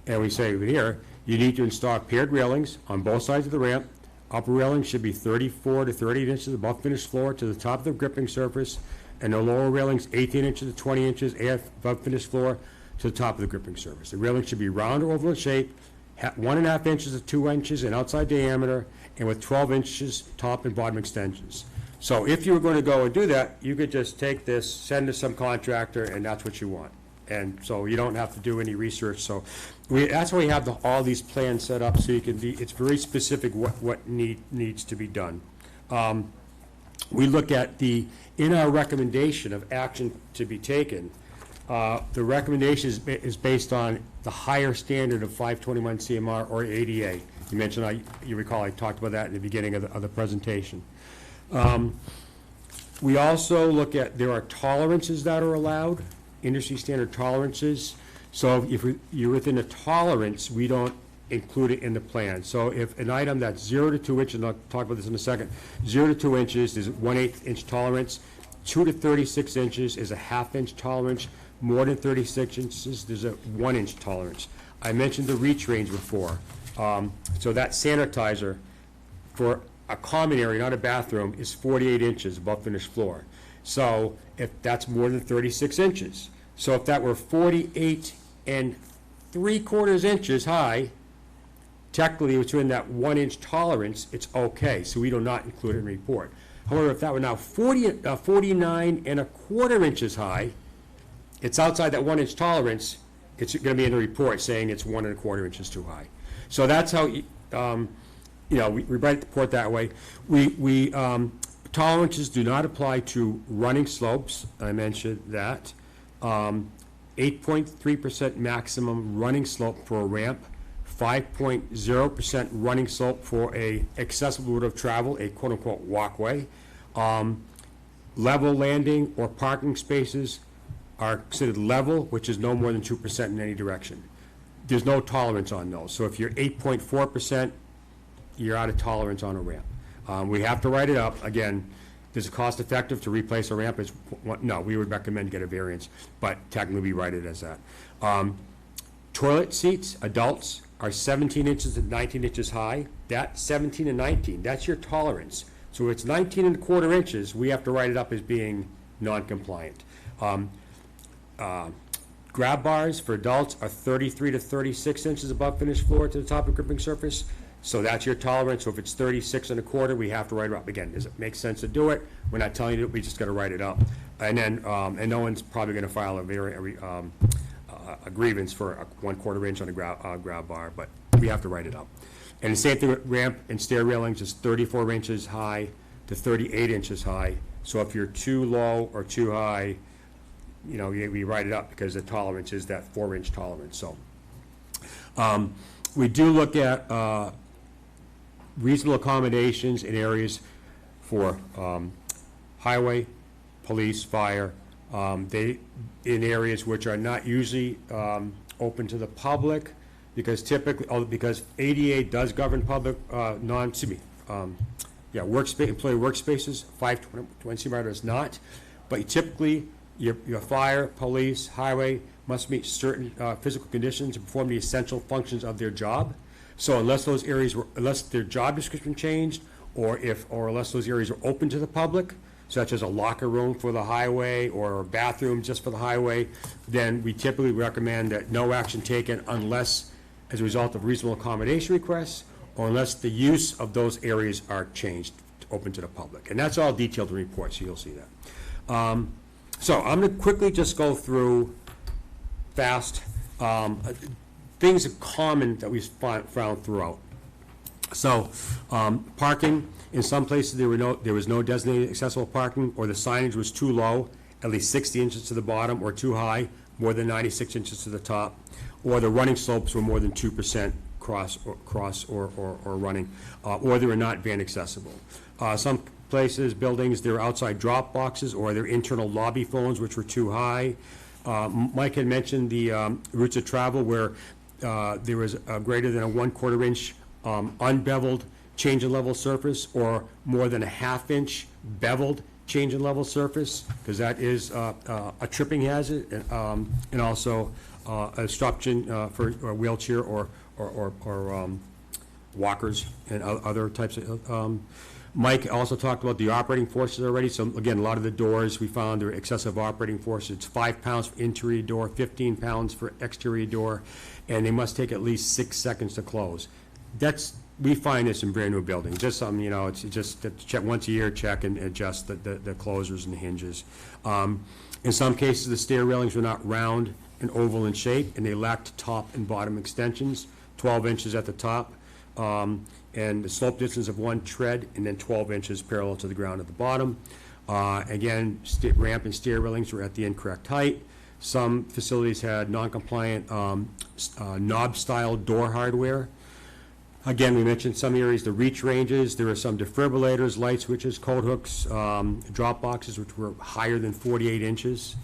and we say over here, you need to install paired railings on both sides of the ramp. Upper railing should be 34 to 38 inches above finished floor to the top of the gripping surface, and the lower railings 18 inches to 20 inches above finished floor to the top of the gripping surface. The railing should be round or oval in shape, 1.5 inches to 2 inches in outside diameter, and with 12 inches top and bottom extensions. So if you were going to go and do that, you could just take this, send it to some contractor, and that's what you want. And so you don't have to do any research. So that's why we have all these plans set up, so you can be, it's very specific what needs to be done. We look at in our recommendation of action to be taken, the recommendation is based on the higher standard of 521 CMR or ADA. You mentioned, you recall I talked about that in the beginning of the presentation. We also look at, there are tolerances that are allowed, industry standard tolerances. So if you're within a tolerance, we don't include it in the plan. So if an item that's 0 to 2 inches, and I'll talk about this in a second, 0 to 2 inches is 1/8 inch tolerance, 2 to 36 inches is a 1/2 inch tolerance, more than 36 inches, there's a 1 inch tolerance. I mentioned the reach range before. So that sanitizer for a common area, not a bathroom, is 48 inches above finished floor. So if that's more than 36 inches. So if that were 48 3/4 inches high, technically it's in that 1 inch tolerance, it's okay, so we do not include it in the report. However, if that were now 49 1/4 inches high, it's outside that 1 inch tolerance, it's gonna be in the report saying it's 1 1/4 inches too high. So that's how, we write the report that way. Tolerances do not apply to running slopes, I mentioned that. 8.3% maximum running slope for a ramp, 5.0% running slope for a accessible route of travel, a quote-unquote walkway. Level landing or parking spaces are considered level, which is no more than 2% in any direction. There's no tolerance on those. So if you're 8.4%, you're out of tolerance on a ramp. We have to write it up. Again, is it cost effective to replace a ramp? No, we would recommend get a variance, but technically we write it as that. Toilet seats, adults, are 17 inches to 19 inches high. That 17 and 19, that's your tolerance. So if it's 19 1/4 inches, we have to write it up as being non-compliant. Grab bars for adults are 33 to 36 inches above finished floor to the top of gripping surface. So that's your tolerance. So if it's 36 1/4, we have to write it up. Again, does it make sense to do it? We're not telling you, we just got to write it up. And then, and no one's probably going to file a grievance for a 1/4 inch on a grab bar, but we have to write it up. And the same thing with ramp and stair railings is 34 inches high to 38 inches high. So if you're too low or too high, we write it up because the tolerance is that 4 inch tolerance. So we do look at reasonable accommodations in areas for highway, police, fire, in areas which are not usually open to the public, because typically, because ADA does govern public, employee workspaces, 521 CMR does not, but typically, your fire, police, highway must meet certain physical conditions to perform the essential functions of their job. So unless those areas unless their job description changed, or unless those areas are open to the public, such as a locker room for the highway or a bathroom just for the highway, then we typically recommend that no action taken unless as a result of reasonable accommodation requests or unless the use of those areas are changed, open to the public. And that's all detailed in the report, so you'll see that. So I'm going to quickly just go through fast things common that we found throughout. So, parking, in some places there was no designated accessible parking, or the signage was too low, at least 60 inches to the bottom, or too high, more than 96 inches to the top, or the running slopes were more than 2% cross or running, or they were not van accessible. Some places, buildings, there were outside drop boxes, or their internal lobby phones, which were too high. Mike had mentioned the routes of travel where there was a greater than a 1/4 inch unbeveled change in level surface, or more than a 1/2 inch beveled change in level surface, because that is a tripping hazard, and also obstruction for a wheelchair or walkers and other types of. Mike also talked about the operating forces already. So again, a lot of the doors we found there were excessive operating forces. It's 5 pounds for interior door, 15 pounds for exterior door, and they must take at least 6 seconds to close. We find this in brand new buildings. Just something, it's just check once a year, check and adjust the closers and the hinges. In some cases, the stair railings were not round and oval in shape, and they lacked top and bottom extensions, 12 inches at the top. And the slope distance of 1 tread, and then 12 inches parallel to the ground at the bottom. Again, ramp and stair railings were at the incorrect height. Some facilities had non-compliant knob-style door hardware. Again, we mentioned some areas, the reach ranges. There were some defibrillators, light switches, code hooks, drop boxes, which were higher than 48 inches.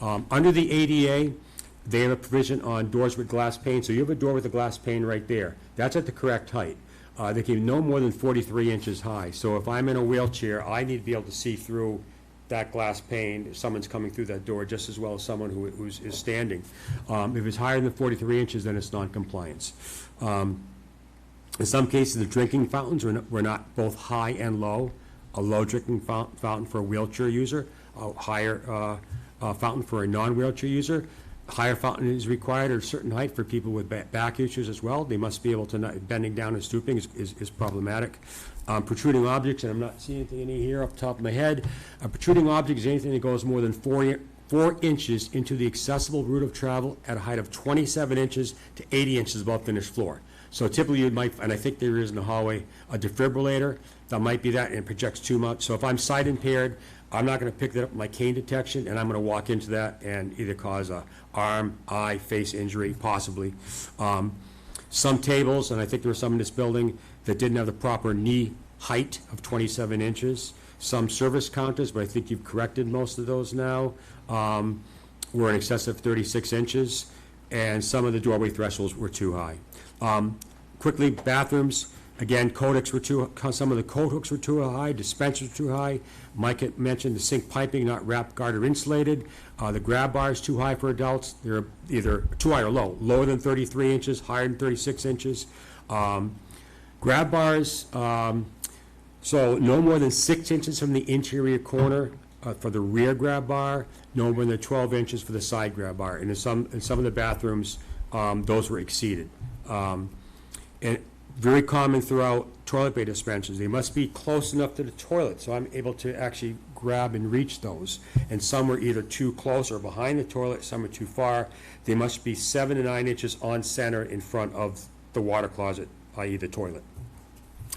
Under the ADA, they have a provision on doors with glass pane. So you have a door with a glass pane right there. That's at the correct height. They can be no more than 43 inches high. So if I'm in a wheelchair, I need to be able to see through that glass pane if someone's coming through that door, just as well as someone who is standing. If it's higher than 43 inches, then it's non-compliance. In some cases, the drinking fountains were not both high and low. A low drinking fountain for a wheelchair user, a higher fountain for a non-wheelchair user. Higher fountain is required at a certain height for people with back issues as well. They must be able to, bending down and stooping is problematic. Protruding objects, and I'm not seeing anything in here off the top of my head. A protruding object is anything that goes more than 4 inches into the accessible route of travel at a height of 27 inches to 80 inches above finished floor. So typically you might, and I think there is in the hallway, a defibrillator that might be that and it projects too much. So if I'm sight impaired, I'm not going to pick that up with my cane detection, and I'm going to walk into that and either cause a arm, eye, face injury, possibly. Some tables, and I think there were some in this building, that didn't have the proper knee height of 27 inches. Some service counters, but I think you've corrected most of those now, were in excess of 36 inches, and some of the doorway thresholds were too high. Quickly, bathrooms. Again, some of the code hooks were too high, dispensers were too high. Mike had mentioned the sink piping not wrapped, guard, or insulated. The grab bars too high for adults. They're either too high or low, lower than 33 inches, higher than 36 inches. Grab bars, so no more than 6 inches from the interior corner for the rear grab bar, no more than 12 inches for the side grab bar. And in some of the bathrooms, those were exceeded. And very common throughout toilet bay dispensers. They must be close enough to the toilet so I'm able to actually grab and reach those. And some were either too close or behind the toilet, some are too far. They must be 7 to 9 inches on center in front of the water closet, i.e. the toilet.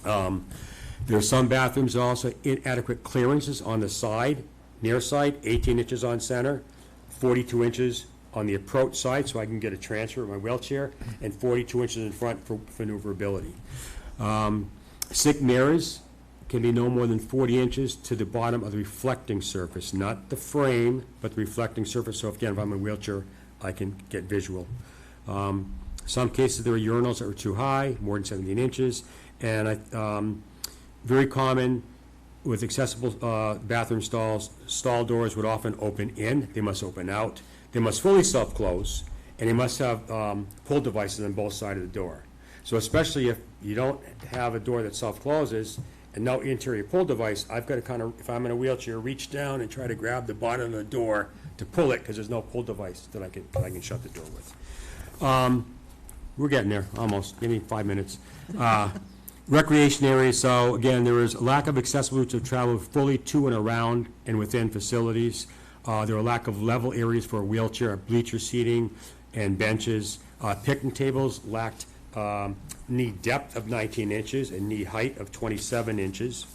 There are some bathrooms that also inadequate clearances on the side, near side, 18 inches on center, 42 inches on the approach side so I can get a transfer of my wheelchair, and 42 inches in front for maneuverability. Sink mirrors can be no more than 40 inches to the bottom of the reflecting surface, not the frame, but the reflecting surface. So if I'm in a wheelchair, I can get visual. Some cases there were urinals that were too high, more than 17 inches, and very common with accessible bathroom stalls, stall doors would often open in, they must open out. They must fully self-close, and they must have pull devices on both sides of the door. So especially if you don't have a door that self-closes and no interior pull device, I've got to kind of, if I'm in a wheelchair, reach down and try to grab the bottom of the door to pull it, because there's no pull device that I can shut the door with. We're getting there, almost. Give me 5 minutes. Recreation areas, so again, there is a lack of accessible routes of travel fully to and around and within facilities. There are a lack of level areas for wheelchair, bleacher seating, and benches. Picnic tables lacked knee depth of 19 inches and knee height of 27 inches.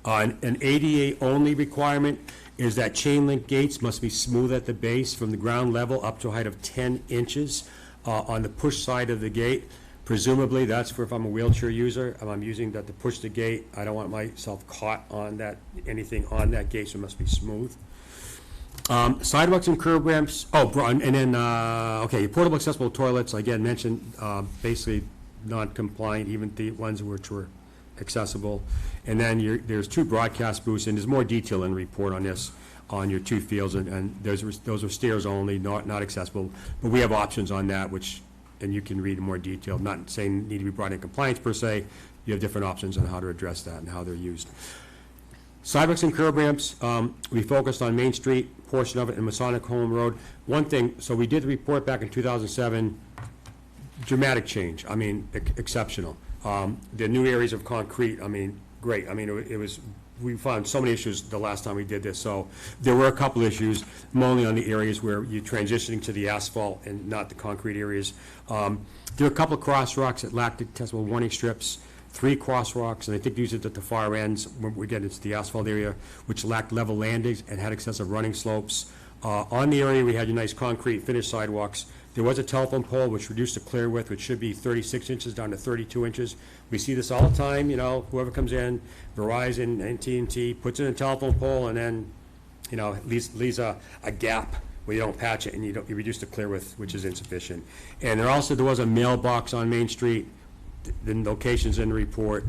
An ADA-only requirement is that chain link gates must be smooth at the base from the ground level up to a height of 10 inches on the push side of the gate. Presumably, that's for if I'm a wheelchair user, and I'm using that to push the gate. I don't want myself caught on that, anything on that gate, so it must be smooth. Sidewalks and curb ramps, and then, okay, portable accessible toilets, again, mentioned, basically non-compliant, even the ones which were accessible. And then there's 2 broadcast booths, and there's more detail in the report on this, on your 2 fields, and those are stairs only, not accessible. But we have options on that, which, and you can read in more detail, not saying need to be brought in compliance per se. You have different options on how to address that and how they're used. Sidewalks and curb ramps, we focused on Main Street, portion of it, and Masonic Home Road. One thing, so we did the report back in 2007, dramatic change, I mean, exceptional. The new areas of concrete, I mean, great. I mean, it was, we found so many issues the last time we did this, so there were a couple issues, mainly on the areas where you're transitioning to the asphalt and not the concrete areas. There are a couple of crosswalks that lacked accessible warning strips, 3 crosswalks, and I think these are at the far ends when we get into the asphalt area, which lacked level landings and had excessive running slopes. On the area, we had your nice concrete finished sidewalks. There was a telephone pole which reduced the clear width, which should be 36 inches down to 32 inches. We see this all the time, you know, whoever comes in, Verizon, AT&T, puts in a telephone pole and then, you know, leaves a gap where you don't patch it and you reduce the clear width, which is insufficient. And there was a mailbox on Main Street, the location's in the report,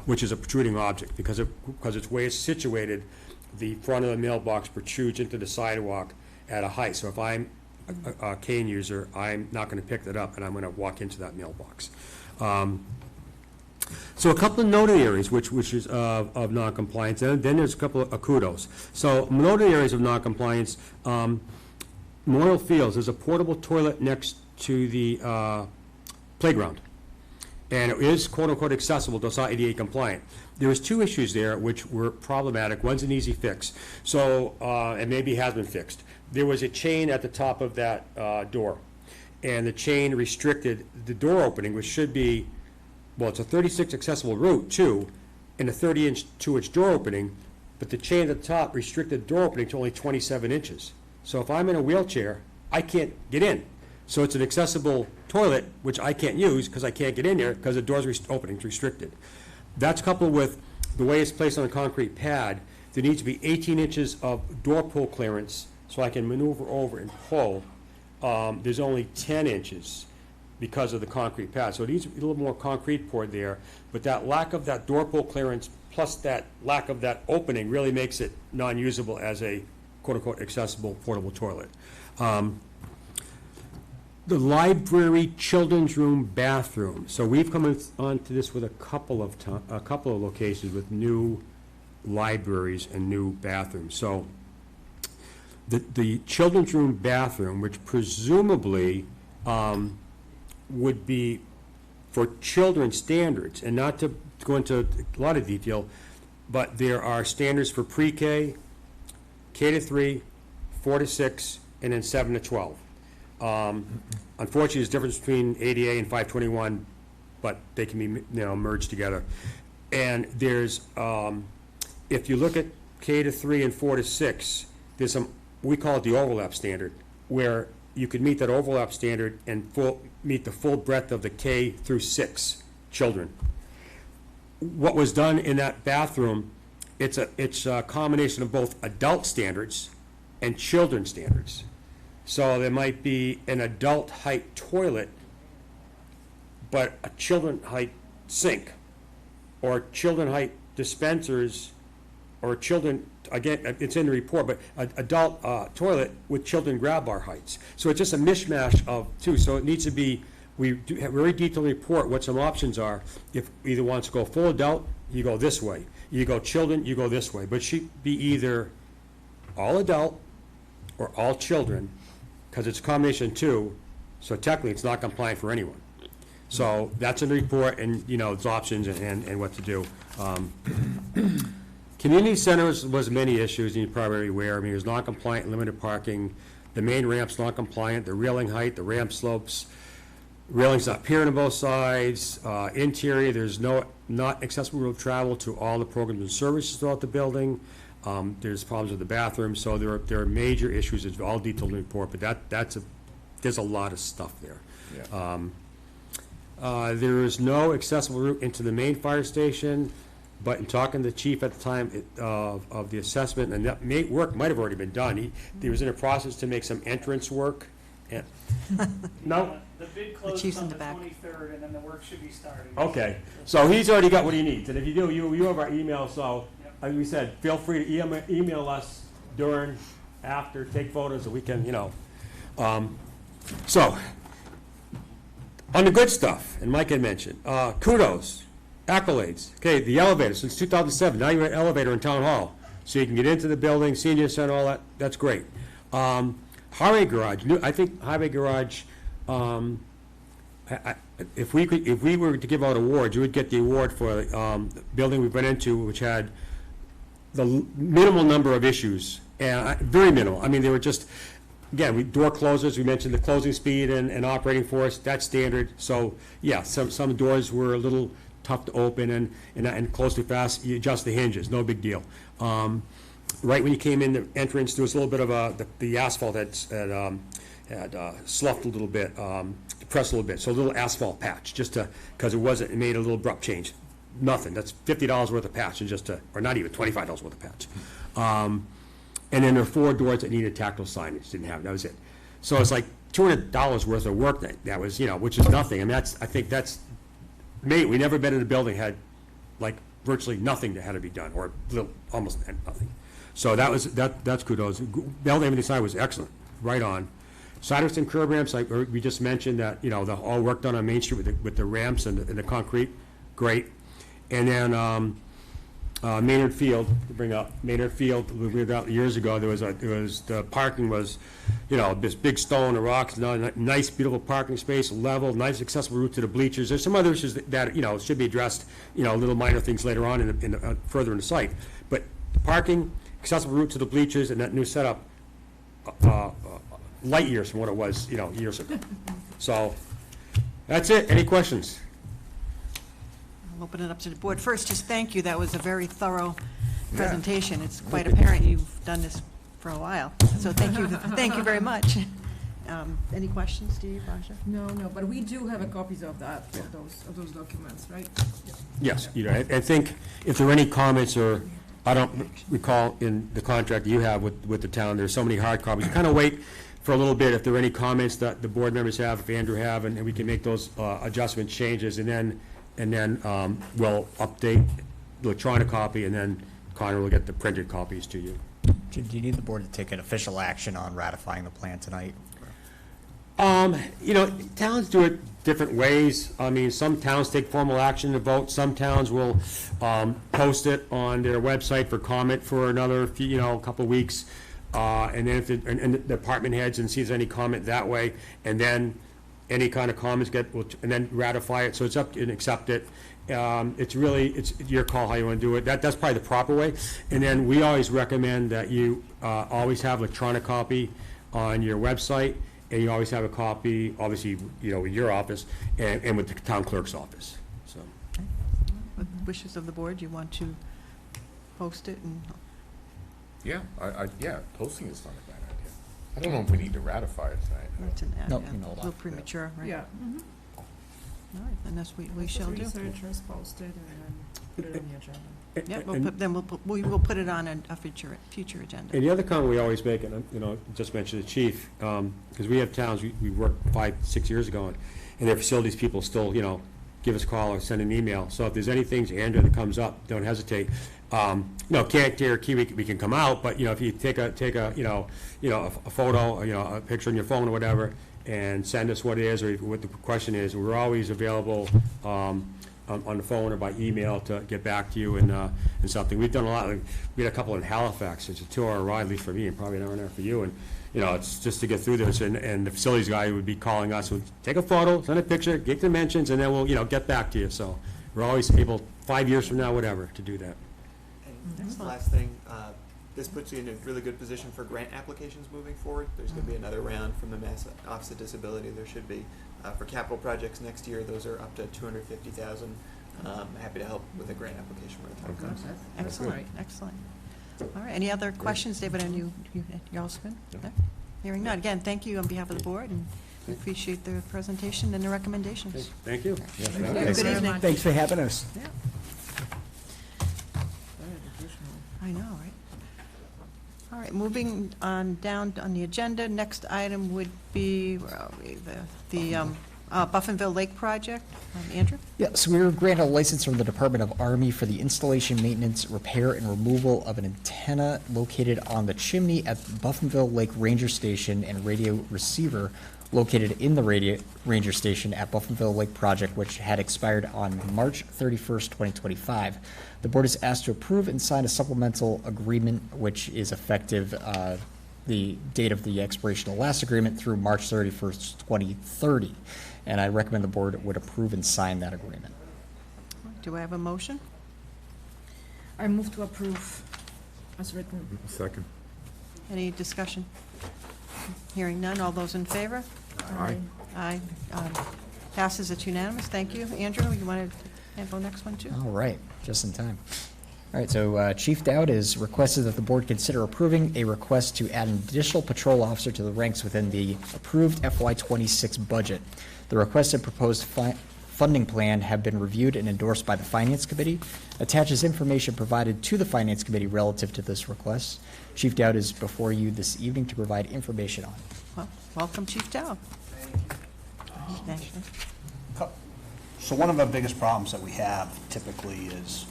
which is a protruding object because it's where it's situated. The front of the mailbox protrudes into the sidewalk at a height. So if I'm a cane user, I'm not going to pick that up, and I'm going to walk into that mailbox. So a couple of noted areas, which is of noncompliance, and then there's a couple of kudos. So noted areas of noncompliance, Memorial Fields, there's a portable toilet next to the playground, and it is quote-unquote accessible, though it's not ADA compliant. There was 2 issues there which were problematic. One's an easy fix, so and maybe has been fixed. There was a chain at the top of that door, and the chain restricted the door opening, which should be, well, it's a 36 accessible route too, and a 32-inch door opening, but the chain at the top restricted the door opening to only 27 inches. So if I'm in a wheelchair, I can't get in. So it's an accessible toilet, which I can't use because I can't get in there because the door's opening's restricted. That's coupled with the way it's placed on a concrete pad. There needs to be 18 inches of door pull clearance so I can maneuver over and pull. There's only 10 inches because of the concrete pad. So it needs a little more concrete poured there, but that lack of that door pull clearance plus that lack of that opening really makes it non-usable as a quote-unquote accessible portable toilet. The library children's room bathroom. So we've come on to this with a couple of locations with new libraries and new bathrooms. So the children's room bathroom, which presumably would be for children's standards, and not to go into a lot of detail, but there are standards for pre-K, K-3, 4-6, and then 7-12. Unfortunately, there's a difference between ADA and 521, but they can be, merged together. And there's, if you look at K-3 and 4-6, there's some, we call it the overlap standard, where you could meet that overlap standard and meet the full breadth of the K through 6 children. What was done in that bathroom, it's a combination of both adult standards and children's standards. So there might be an adult height toilet, but a children height sink, or children height dispensers, or children, again, it's in the report, but adult toilet with children grab bar heights. So it's just a mishmash of 2. So it needs to be, we do have a very detailed report what some options are if either wants to go full adult you go this way. You go children, you go this way. But it should be either all adult or all children, because it's a combination of two, so technically it's not compliant for anyone. So that's in the report, and, you know, it's options and what to do. Community centers was many issues, and you're probably aware. I mean, there's non-compliant limited parking, the main ramp's not compliant, the railing height, the ramp slopes, railings not piering on both sides, interior, there's not accessible route of travel to all the programs and services throughout the building. There's problems with the bathroom, so there are major issues. It's all detailed in the report, but there's a lot of stuff there. There is no accessible route into the main fire station, but in talking to the chief at the time of the assessment, and that work might have already been done. He was in a process to make some entrance work. No? The bid chief's closes in on the the back. 23rd, and then the work should be starting. Okay, so he's already got what he needs, and if you do, you have our email, so, like we said, feel free to email us during, after, take photos, so we can, you know. So, on the good stuff, and Mike had mentioned, kudos, accolades. Okay, the elevator, since 2007, now you're at elevator in Town Hall, so you can get into the building, senior center, all that, that's great. Highway garage, I think highway garage, if we were to give out awards, you would get the award for the building we went into, which had the minimal number of issues, and very minimal. I mean, they were just, again, door closers, we mentioned the closing speed and operating force, that's standard. So, yeah, some doors were a little tough to open and close too fast, you adjust the hinges, no big deal. Right when you came in the entrance, there was a little bit of the asphalt had sloughed a little bit, depressed a little bit, so a little asphalt patch, just to, because it made a little abrupt change. Nothing, that's $50 worth of patch, and or not even $25 worth of patch. And then there are 4 doors that needed tactile signage, didn't have, that was it. So it's like $200 worth of work that was, you know, which is nothing. I mean, I think that's, we never been in a building had like virtually nothing that had to be done, or almost nothing. So that's kudos. Building everything side was excellent, right on. Sidewalks and curb ramps, like we just mentioned, that, you know, all work done on Main Street with the ramps and the concrete, great. And then Maynard Field, to bring up Maynard Field, we were out years ago. The parking was, you know, this big stone and rocks, nice, beautiful parking space, level, nice accessible route to the bleachers. There's some other issues that you know, should be addressed, you know, little minor things later on further in the site. But parking, accessible route to the bleachers, and that new setup, light years from what it was, you know, years ago. So that's it. Any questions? I'll open it up to the board. First, just thank you. That was a very thorough presentation. It's quite apparent you've done this for a while. So thank you very much. Any questions, Steve, Raja? No, but we do have copies of those documents, right? Yes, you know, I think if there are any comments, or I don't recall in the contract you have with the town, there's so many hard copies. You kind of wait for a little bit if there are any comments that the board members have, if Andrew have, and we can make those adjustment changes, and then we'll update the electronic copy, and then Connor will get the printed copies to you. Do you need the board to take an official action on ratifying the plan tonight? You know, towns do it different ways. I mean, some towns take formal action to vote. Some towns will post it on their website for comment for another few, you know, a couple of weeks. And then if and the department heads and sees any comment that way, and then any kind of comments and then ratify it. So it's up and accept it. It's your call how you want to do it. That's probably the proper way. And then we always recommend that you always have electronic copy on your website, and you always have a copy, obviously, you know, in your office and with the town clerk's office. So, With wishes of the board, you want to post it and? Yeah, posting is not a bad idea. I don't know if we need to ratify it tonight. It's an ad, No, yeah. you know, A little premature, right? Yeah. All right, then that's what we shall do. Researchers posted and then put it on the agenda. Yeah, we will put it on a future agenda. And the other comment we always make, and you know, just mentioned the chief, because we have towns we worked 5-6 years ago, and their facilities people still, you know, give us a call or send an email. So if there's anything, Andrew, that comes up, don't hesitate. You know, can't guarantee we can come out, but you know, if you take a a photo, or, you know, a picture on your phone or whatever, and send us what it is or what the question is, we're always available on the phone or by email to get back to you and something. We've done a lot, we had a couple in Halifax, it's a 2-hour ride, at least for me, and probably an hour and a half for you, and, you know, it's just to get through this, and the facilities guy would be calling us, would take a photo, send a picture, get dimensions, and then we'll, you know, get back to you, so we're always able, 5 years from now, whatever, to do that. And last thing, this puts you in a really good position for grant applications moving forward. There's going to be another round from the Mass Office of Disability. There should be for capital projects next year. Those are up to $250,000. Happy to help with a grant application when the time comes. Excellent, excellent. All right, any other questions, David? And you all good? No? Hearing none. Again, thank you on behalf of the board, and we appreciate the presentation and the recommendations. Thank you. Good evening. Thanks for having us. Yeah. I know, right? All right, moving on down on the agenda, next item would be, where are we, the Buffinville Lake Project. Andrew? Yeah, so we were granted a license from the Department of Army for the installation, maintenance, repair, and removal of an antenna located on the chimney at Buffinville Lake Ranger Station and radio receiver located in the Ranger Station at Buffinville Lake Project, which had expired on March 31st, 2025. The board is asked to approve and sign a supplemental agreement, which is effective the date of the expiration of the last agreement through March 31st, 2030. And I recommend the board would approve and sign that agreement. Do I have a motion? I move to approve as written. Second. Any discussion? Hearing none. All those in favor? Aye. Aye. Passes. It's unanimous. Thank you. Andrew, you want to handle the next one, too? All right, just in time. All right, so Chief Dowd has requested that the board consider approving a request to add an additional patrol officer to the ranks within the approved FY26 budget. The requested proposed funding plan have been reviewed and endorsed by the Finance Committee. Attaches information provided to the Finance Committee relative to this request. Chief Dowd is before you this evening to provide information on it. Well, welcome, Chief Dowd. Thank you. So one of our biggest problems that we have typically is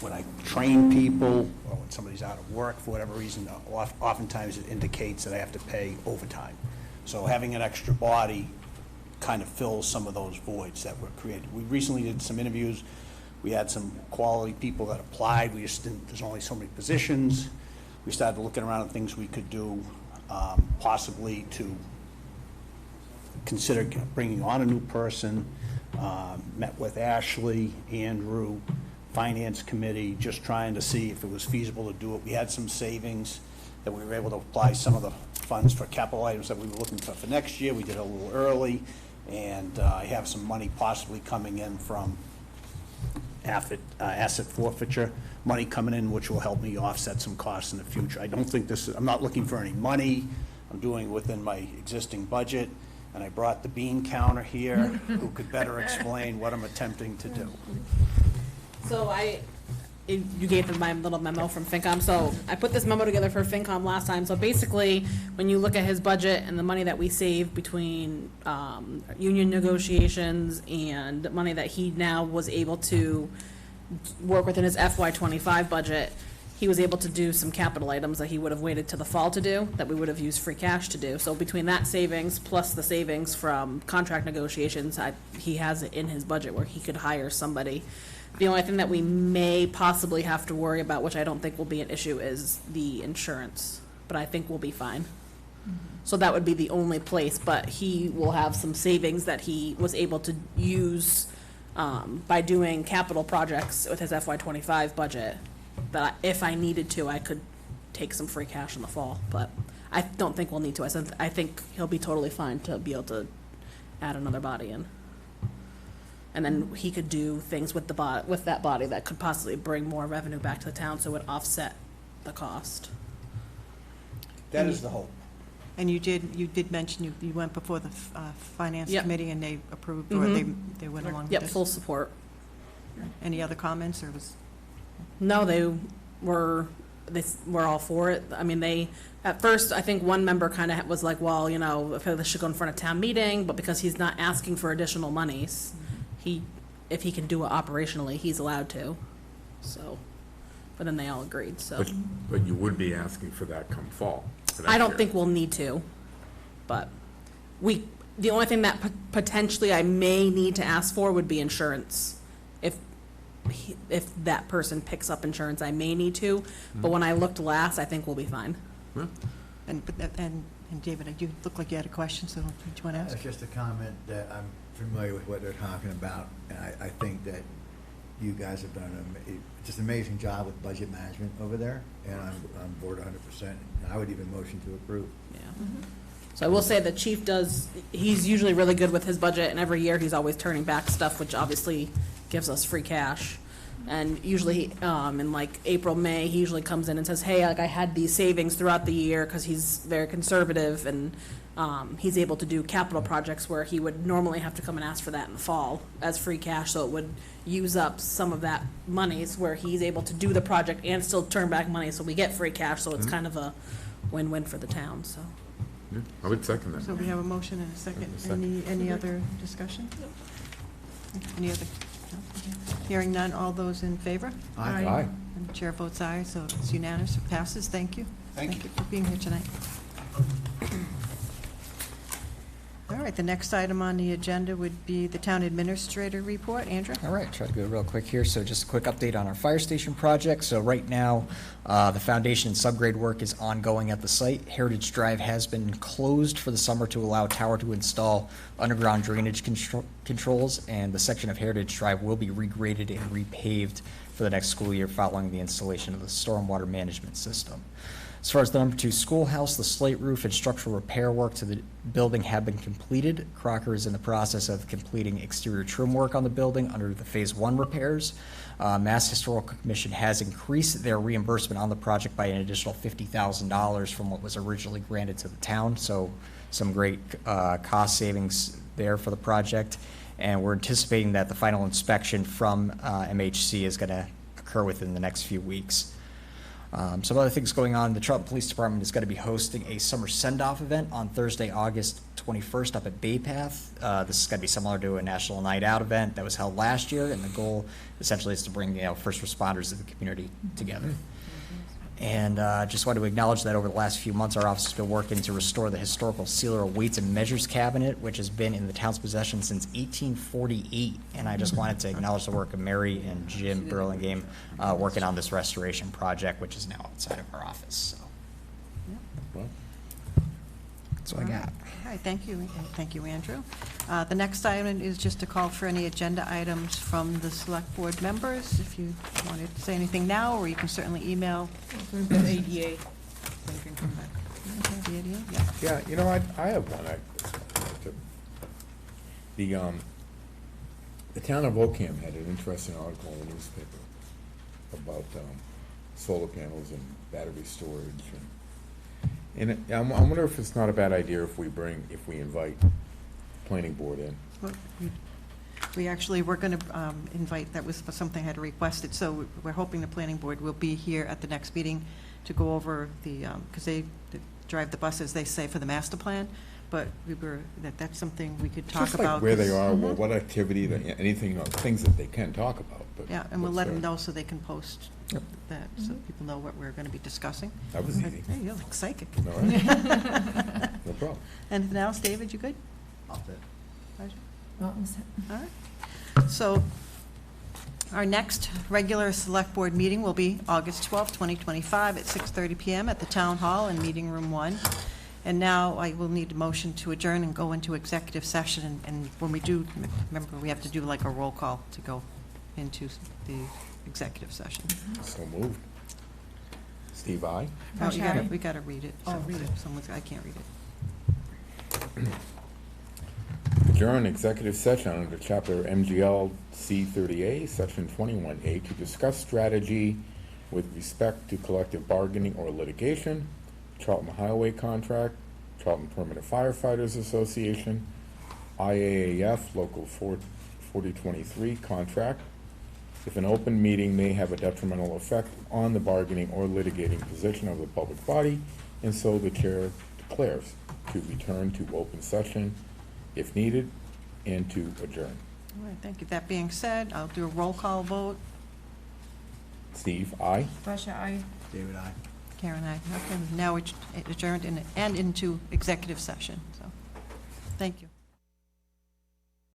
when I train people, or when somebody's out of work for whatever reason, oftentimes it indicates that I have to pay overtime. So having an extra body kind of fills some of those voids that were created. We recently did some interviews. We had some quality people that applied. We just didn't, there's only so many positions. We started looking around at things we could do, possibly to consider bringing on a new person. Met with Ashley, Andrew, Finance Committee, just trying to see if it was feasible to do it. We had some savings that we were able to apply some of the funds for capital items that we were looking for next year. We did it a little early, and I have some money possibly coming in from asset forfeiture, money coming in which will help me offset some costs in the future. I don't think this is, I'm not looking for any money. I'm doing it within my existing budget, and I brought the bean counter here who could better explain what I'm attempting to do. So you gave them my little memo from FinCom, so I put this memo together for FinCom last time. So basically, when you look at his budget and the money that we saved between union negotiations and money that he now was able to work within his FY25 budget, he was able to do some capital items that he would have waited till the fall to do, that we would have used free cash to do. So between that savings plus the savings from contract negotiations, he has it in his budget where he could hire somebody. The only thing that we may possibly have to worry about, which I don't think will be an issue, is the insurance, but I think we'll be fine. So that would be the only place, but he will have some savings that he was able to use by doing capital projects with his FY25 budget, that if I needed to, I could take some free cash in the fall, but I don't think we'll need to. I think he'll be totally fine to be able to add another body in. And then he could do things with that body that could possibly bring more revenue back to the town, so it would offset the cost. That is the hope. And you did mention you went before the Finance Yep. Committee and they approved, or they went along with Yep, this? full support. Any other comments, or was? No, they were all for it. I mean, at first, I think one member kind of was like, well, if this should go in front of town meeting, but because he's not asking for additional monies, if he can do it operationally, he's allowed to. So, but then they all agreed, so. But you would be asking for that come fall? I don't think we'll need to, but The only thing that potentially I may need to ask for would be insurance. If that person picks up insurance, I may need to, but when I looked last, I think we'll be fine. And David, you look like you had a question, so did you want to ask? It's just a comment that I'm familiar with what they're talking about, and I think that you guys have done just an amazing job with budget management over there, and I'm on board 100%. And I would even motion to approve. Yeah. So I will say the chief he's usually really good with his budget, and every year he's always turning back stuff, which obviously gives us free cash. And usually, in like April, May, he usually comes in and says, hey, like I had these savings throughout the year, because he's very conservative, and he's able to do capital projects where he would normally have to come and ask for that in the fall as free cash, so it would use up some of that monies where he's able to do the project and still turn back money, so we get free cash, so it's kind of a win-win for the town, so. Yeah, I would second that. So we have a motion and a second. Any other discussion? Any other? No? Okay. Hearing none, all those in favor? Aye. And the chair votes aye, so it's unanimous, it passes. Thank you. Thank you. For being here tonight. All right, the next item on the agenda would be the town administrator report. Andrew? All right, try to go real quick here. So just a quick update on our fire station project. So right now, the foundation and subgrade work is ongoing at the site. Heritage Drive has been closed for the summer to allow Tower to install underground drainage controls, and the section of Heritage Drive will be regraded and repaved for the next school year following the installation of the stormwater management system. As far as the number 2 schoolhouse, the slate roof and structural repair work to the building have been completed. Crocker is in the process of completing exterior trim work on the building under the Phase 1 repairs. Mass Historical Commission has increased their reimbursement on the project by an additional $50,000 from what was originally granted to the town, so some great cost savings there for the project. And we're anticipating that the final inspection from MHC is going to occur within the next few weeks. Some other things going on, the Charlton Police Department is going to be hosting a summer send-off event on Thursday, August 21st up at Bay Path. This is going to be similar to a National Night Out event that was held last year, and the goal essentially is to bring first responders of the community together. And just wanted to acknowledge that over the last few months, our office has been working to restore the historical Sealer Weights and Measures cabinet, which has been in the town's possession since 1848. And I just wanted to acknowledge the work of Mary and Jim Burlingame working on this restoration project, which is now outside of our office. So that's what I got. All right, thank you, and thank you, Andrew. The next item is just to call for any agenda items from the select board members. If you wanted to say anything now, or you can certainly email. ADA. The ADA, yeah. Yeah, you know, I have one. The town of Ocam had an interesting article in the newspaper about solar panels and battery storage. And I wonder if it's not a bad idea if we invite planning board in. Well, we actually were going to invite, that was something I had requested, so we're hoping the planning board will be here at the next meeting to go over the, because they drive the buses, they say, for the master plan, but that's something we could talk Just about. like where they are, well, what activity, anything, things that they can talk about. But Yeah, and we'll let what's them there? know so they can post that, so people know what we're going to be discussing. That was easy. Hey, you're like psychic. All right. No problem. Anything else, David, you good? All set. Roger? Well, was that- All right. So our next regular select board meeting will be August 12th, 2025 at 6:30 PM at the Town Hall in Meeting Room 1. And now I will need a motion to adjourn and go into executive session. And when we do, remember, we have to do like a roll call to go into the executive session. So moved. Steve, aye? Oh, Aye. we gotta read it. Oh, read it. I can't read it. Adjourn executive session under Chapter MGL C30A, Section 21A, to discuss strategy with respect to collective bargaining or litigation, Charlton Highway Contract, Charlton Permanent Firefighters Association, IAAF Local 4023 Contract. If an open meeting may have a detrimental effect on the bargaining or litigating position of the public body, and so the chair declares to return to open session if needed, and to adjourn. All right, thank you. That being said, I'll do a roll call vote. Steve, aye? Basha, aye. David, aye. Karen, aye. Okay, now it's adjourned and into executive session, so, thank you.